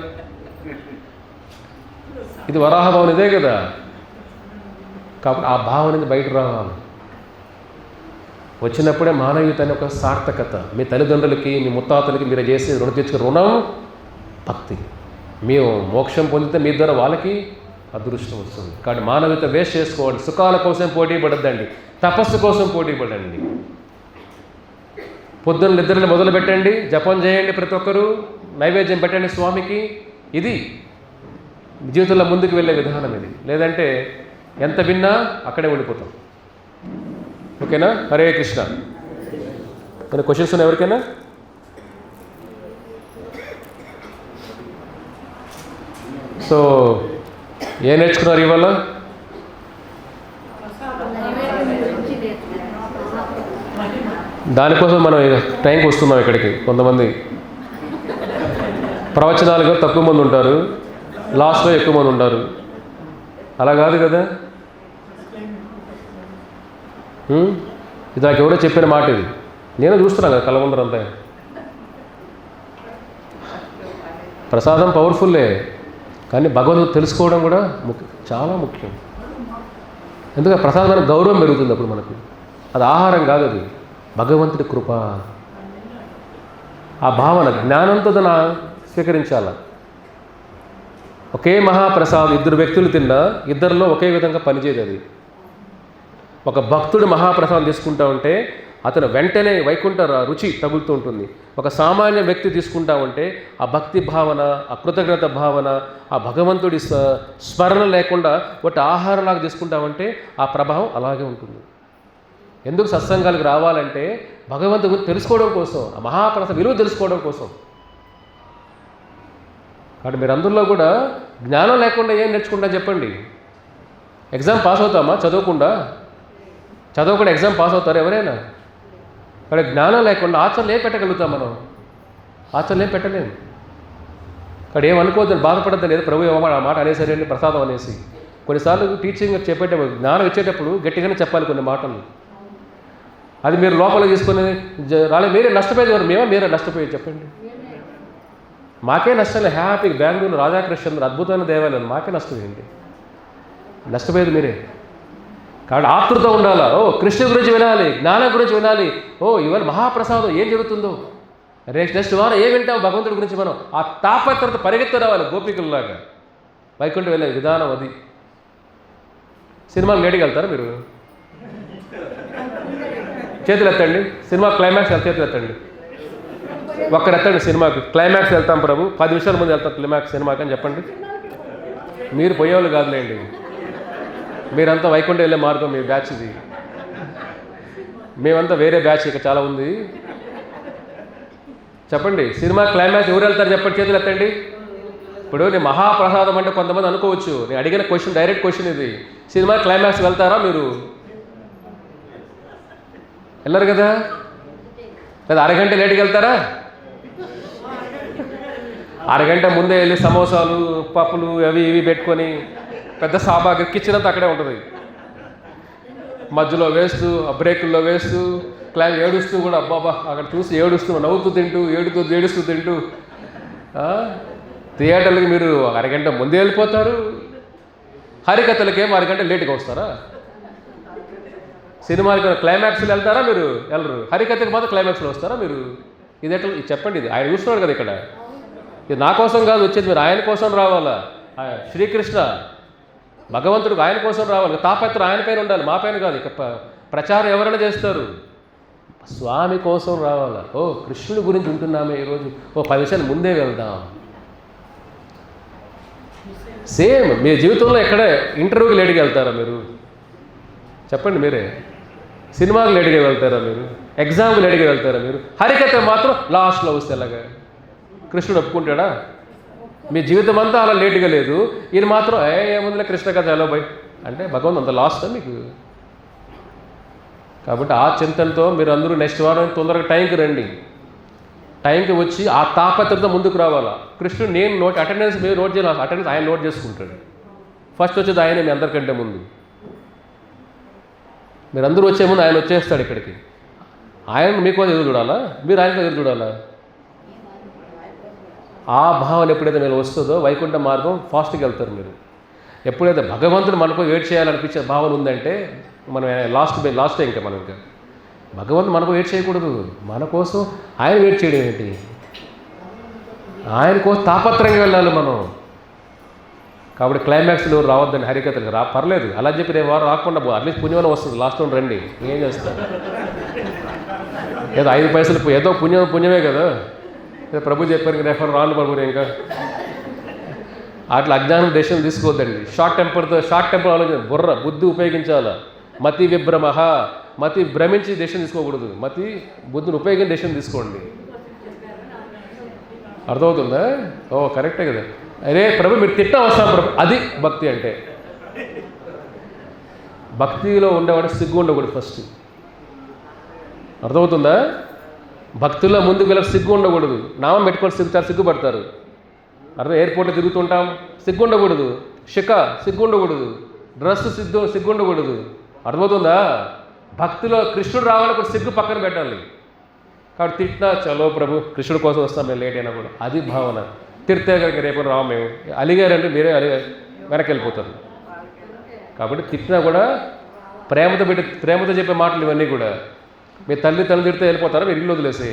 ఇది వరాహ భావన ఇదే కదా. కాబట్టి ఆ భావన నుంచి బయట రావాలి. వచ్చినప్పుడే మానవీయత అనే ఒక సార్థకత. మీ తల్లిదండ్రులకి, మీ ముత్తాతలకి మీరు చేసే రుణం తెచ్చుకున్న రుణం భక్తి. మేము మోక్షం పొందితే మీ ద్వారా వాళ్ళకి అదృష్టం వస్తుంది. కాబట్టి మానవీయత వేస్ట్ చేసుకోండి. సుఖాల కోసం పోటీ పడద్దండి, తపస్సు కోసం పోటీ పడండి. పొద్దున్న నిద్రలు మొదలు పెట్టండి, జపం చేయండి, ప్రతి ఒక్కరూ నైవేద్యం పెట్టండి స్వామికి. ఇది జీవితంలో ముందుకు వెళ్ళే విధానం ఇది. లేదంటే ఎంత విన్నా అక్కడే ఉండిపోతాం. ఓకేనా? హరే కృష్ణ. కొన్ని క్వశ్చన్స్ ఉన్నాయి ఎవరికైనా? సో ఏం నేర్చుకున్నారు ఇవాళ? దానికోసం మనం టైంకి వస్తున్నాం ఇక్కడికి. కొంతమంది ప్రవచనాలుగా తక్కువ మంది ఉంటారు, లాస్ట్లో ఎక్కువ మంది ఉంటారు. అలా కాదు కదా. ఇది నాకు ఎవరో చెప్పిన మాట. ఇది నేను చూస్తున్నాను కదా కలవందరంతా. ప్రసాదం పవర్ఫుల్లే, కానీ భగవంతుడు తెలుసుకోవడం కూడా చాలా ముఖ్యం. ఎందుకంటే ప్రసాదానికి గౌరవం పెరుగుతుంది అప్పుడు మనకు. అది ఆహారం కాదు, అది భగవంతుడి కృప. ఆ భావన జ్ఞానంతో దాన్ని స్వీకరించాల. ఒకే మహాప్రసాదం ఇద్దరు వ్యక్తులు తిన్నా ఇద్దరిలో ఒకే విధంగా పనిచేయదు అది. ఒక భక్తుడు మహాప్రసాదం తీసుకుంటా ఉంటే అతను వెంటనే వైకుంఠ రుచి తగులుతూ ఉంటుంది. ఒక సామాన్య వ్యక్తి తీసుకుంటా ఉంటే ఆ భక్తి భావన, ఆ కృతజ్ఞత భావన, ఆ భగవంతుడి స్మరణ లేకుండా ఒకటి ఆహారంలాగా తీసుకుంటామంటే ఆ ప్రభావం అలాగే ఉంటుంది. ఎందుకు సత్సంగాలకు రావాలంటే భగవంతుడి గురించి తెలుసుకోవడం కోసం, ఆ మహాప్రసాద విలువ తెలుసుకోవడం కోసం. కాబట్టి మీరు అందరిలో కూడా జ్ఞానం లేకుండా ఏం నేర్చుకుంటా చెప్పండి. ఎగ్జామ్ పాస్ అవుతామా? చదవకుండా ఎగ్జామ్ పాస్ అవుతారు ఎవరైనా? ఇక్కడ జ్ఞానం లేకుండా ఆచరణ ఏం పెట్టగలుగుతాం మనం? ఆచరణ ఏం పెట్టలేము. ఇక్కడ ఏమనుకోవద్దని, బాధపడద్దని. ఏదో ప్రభు ఆ మాట అనేసరి ప్రసాదం అనేసి. కొన్నిసార్లు టీచింగ్ చెప్పేటప్పుడు, జ్ఞానం ఇచ్చేటప్పుడు గట్టిగానే చెప్పాలి కొన్ని మాటలు. అది మీరు లోపల తీసుకొని రాలే. మీరే నష్టపోయేది. మీరే నష్టపోయేది చెప్పండి. మాకే నష్టం లేదు. హ్యాపీగా బెంగళూరు రాధాకృష్ణ అద్భుతమైన దేవాలయం, మాకే నష్టం ఏంటి? నష్టపోయేది మీరే. కాబట్టి ఆతృత ఉండాలా. ఓ కృష్ణ గురించి వినాలి, జ్ఞానం గురించి వినాలి. ఓ ఇవాళ మహాప్రసాదం ఏం జరుగుతుందో, నెక్స్ట్ వారం ఏం వింటాం భగవంతుడి గురించి. మనం ఆ తాపత్రత పరిగెత్తి రావాలి గోపికల్లాగా. వైకుంఠం వెళ్ళే విధానం అది. సినిమాలు లేటుగా వెళ్తారా మీరు? చేతులు ఎత్తండి. సినిమా క్లైమాక్స్ చేతులు ఎత్తండి. ఒక్కరు ఎత్తండి. సినిమాకి క్లైమాక్స్ వెళ్తాం ప్రభు, 10 నిమిషాల ముందు వెళ్తాం క్లైమాక్స్ సినిమాకి అని చెప్పండి. మీరు పోయేవాళ్ళు కాదులేండి. మీరంతా వైకుంఠం వెళ్ళే మార్గం మీ బ్యాచ్ ఇది. మేమంతా వేరే బ్యాచ్ ఇక చాలా ఉంది. చెప్పండి, సినిమా క్లైమాక్స్ ఎవరు వెళ్తారు చెప్పండి, చేతులు ఎత్తండి. ఇప్పుడు నేను మహాప్రసాదం అంటే కొంతమంది అనుకోవచ్చు, నేను అడిగిన క్వశ్చన్ డైరెక్ట్ క్వశ్చన్ ఇది. సినిమా క్లైమాక్స్ వెళ్తారా మీరు? వెళ్ళరు కదా. లేదా అరగంట లేటుకి వెళ్తారా? అరగంట ముందే వెళ్ళి సమోసాలు, పప్పులు అవి ఇవి పెట్టుకొని పెద్ద సామాగ్రి కిచెన్ అంతా అక్కడే ఉంటుంది. మధ్యలో వేస్తూ, ఆ బ్రేకుల్లో వేస్తూ, ఏడుస్తూ కూడా అబ్బాబా అక్కడ చూసి ఏడుస్తూ, నవ్వుతూ తింటూ, ఏడుస్తూ తింటూ థియేటర్లకి మీరు అరగంట ముందే వెళ్ళిపోతారు. హరికథలకేమో అరగంట లేటుగా వస్తారా? సినిమాలకి క్లైమాక్స్లో వెళ్తారా మీరు? వెళ్ళరు. హరికథకి మాత్రం క్లైమాక్స్లో వస్తారా మీరు? ఇది ఎట్లా చెప్పండి. ఇది ఆయన చూస్తున్నాడు కదా ఇక్కడ. ఇది నా కోసం కాదు వచ్చేది, మీరు ఆయన కోసం రావాలా. శ్రీకృష్ణ భగవంతుడికి ఆయన కోసం రావాలి. తాపత్రం ఆయన పైన ఉండాలి, మా పైన కాదు. ఇక ప్రచారం ఎవరైనా చేస్తారు, స్వామి కోసం రావాలా. ఓ కృష్ణుడి గురించి ఉంటున్నామే ఈరోజు, ఓ 10 నిమిషాలు ముందే వెళ్దాం. సేమ్ మీ జీవితంలో ఎక్కడే ఇంటర్వ్యూకి లేటుగా వెళ్తారా మీరు? చెప్పండి మీరే. సినిమాకి లేటుగా వెళ్తారా మీరు? ఎగ్జామ్కి లేటుగా వెళ్తారా మీరు? హరికథ మాత్రం లాస్ట్లో వస్తే ఎలాగా? కృష్ణుడు ఒప్పుకుంటాడా? మీ జీవితం అంతా అలా లేటుగా లేదు, ఈయన మాత్రం ఏముందిలే కృష్ణ కథ ఎలా పోయి అంటే భగవంతు అంత లాస్టా మీకు? కాబట్టి ఆ చింతనతో మీరు అందరూ నెక్స్ట్ వారం తొందరగా టైంకి రండి. టైంకి వచ్చి ఆ తాపత్రతో ముందుకు రావాలా. కృష్ణుడు నేను అటెండెన్స్ మీరు నోట్ చేయాలి, అటెండెన్స్ ఆయన నోట్ చేసుకుంటాడు. ఫస్ట్ వచ్చేది ఆయనే మీ అందరికంటే ముందు. మీరు అందరూ వచ్చే ముందు ఆయన వచ్చేస్తాడు ఇక్కడికి. ఆయన మీకోసం ఎదురు చూడాలా, మీరు ఆయనతో ఎదురు చూడాలా? ఆ భావన ఎప్పుడైతే మీరు వస్తుందో వైకుంఠ మార్గం ఫాస్ట్గా వెళ్తారు మీరు. ఎప్పుడైతే భగవంతుడు మనకు వెయిట్ చేయాలనిపించే భావన ఉందంటే మనం లాస్ట్ ఇంకా మనం ఇంకా భగవంతుడు మనకు వెయిట్ చేయకూడదు, మన కోసం ఆయన వెయిట్ చేయడం ఏంటి? ఆయన కోసం తాపత్రంగా వెళ్ళాలి మనం. కాబట్టి క్లైమాక్స్లో రావద్దని హరికథలు పర్లేదు, అలా చెప్పి రేపు వారు రాకుండా అట్లీస్ట్ పుణ్యమని వస్తుంది, లాస్ట్లో రండి, ఏం చేస్తారు? ఏదో 5 పైసలు ఏదో పుణ్యమే కదా. ప్రభు చెప్పారు రేపు రాను ప్రభు ఇంకా. అట్లా అజ్ఞానం డెసిషన్ తీసుకోవద్దండి. షార్ట్ టెంపర్ ఆలోచన, బుద్ధి ఉపయోగించాలా. మతి విభ్రమః, మతి భ్రమించి డెసిషన్ తీసుకోకూడదు, బుద్ధిని ఉపయోగించి డెసిషన్ తీసుకోండి. అర్థమవుతుందా? కరెక్టే కదా. అరే ప్రభు మీరు తిట్ట అవసరం ప్రభు, అది భక్తి అంటే. భక్తిలో ఉండేవాడు సిగ్గు ఉండకూడదు ఫస్ట్. అర్థమవుతుందా? భక్తుల్లో ముందుకు వెళ్ళక సిగ్గు ఉండకూడదు. నామం పెట్టుకొని సిగ్గుపడతారు. అర్థం? ఎయిర్పోర్ట్లో తిరుగుతుంటాం, సిగ్గు ఉండకూడదు. సిగ్గు ఉండకూడదు. డ్రెస్ సిగ్గు ఉండకూడదు. అర్థమవుతుందా? భక్తిలో కృష్ణుడు రావాలని సిగ్గు పక్కన పెట్టాలి. కాబట్టి తిట్టినా చలో ప్రభు కృష్ణుడి కోసం వస్తాం మేము లేట్ అయినా కూడా, అది భావన. తిడితే కనుక రేపు రాము మేము, అలిగారంటే మీరే వెనక్కి వెళ్ళిపోతారు. కాబట్టి తిట్టినా కూడా ప్రేమతో చెప్పే మాటలు ఇవన్నీ కూడా. మీ తల్లి తిడితే వెళ్ళిపోతారా? మీరు ఇల్లు వదిలేసి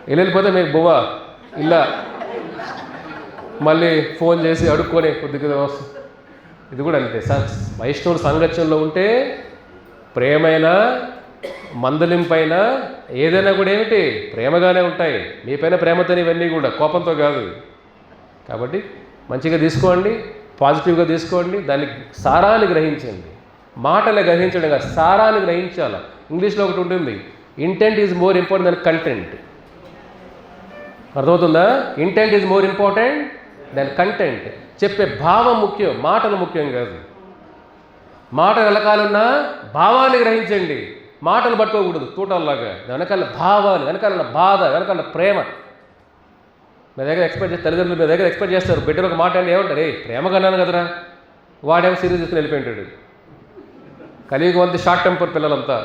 వెళ్ళిపోతే మీకు బువ్వ ఇలా మళ్ళీ ఫోన్ చేసి అడుక్కొని కొద్దిగా వస్తుంది. ఇది కూడా అంతే. వైష్ణవుడు సంగత్యంలో ఉంటే ప్రేమైనా మందలింపైనా ఏదైనా కూడా ఏమిటి ప్రేమగానే ఉంటాయి. మీ పైన ప్రేమతోనే ఇవన్నీ కూడా, కోపంతో కాదు. కాబట్టి మంచిగా తీసుకోండి, పాజిటివ్గా తీసుకోండి, దాన్ని సారాన్ని గ్రహించండి. మాటలే గ్రహించడం కాదు, సారాన్ని గ్రహించాలి. ఇంగ్లీష్లో ఒకటి ఉంటుంది, intent is more important then content. అర్థమవుతుందా? Intent is more important then content. చెప్పే భావం ముఖ్యం, మాటలు ముఖ్యం కాదు. మాటలు వెనకాలన్నా భావాన్ని గ్రహించండి, మాటలు పట్టుకోకూడదు తూటాల్లాగా. వెనకాల భావాలు, వెనకాల బాధ, వెనకాల ప్రేమ. మీ దగ్గర తల్లిదండ్రులు మీ దగ్గర ఎక్స్పెక్ట్ చేస్తారు. బిడ్డలు ఒక మాట అంటే ఏమంటారు? ప్రేమగా అన్నాను కదరా, వాడేమో సీరియస్ తీసుకుని వెళ్ళిపోయింటాడు. కలియుగవంతి షార్ట్ టెంపర్ పిల్లలంతా.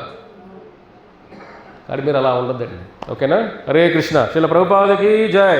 కానీ మీరు అలా ఉండద్దండి, ఓకేనా? హరే కృష్ణ. శ్రీల ప్రభుపాదకి జై.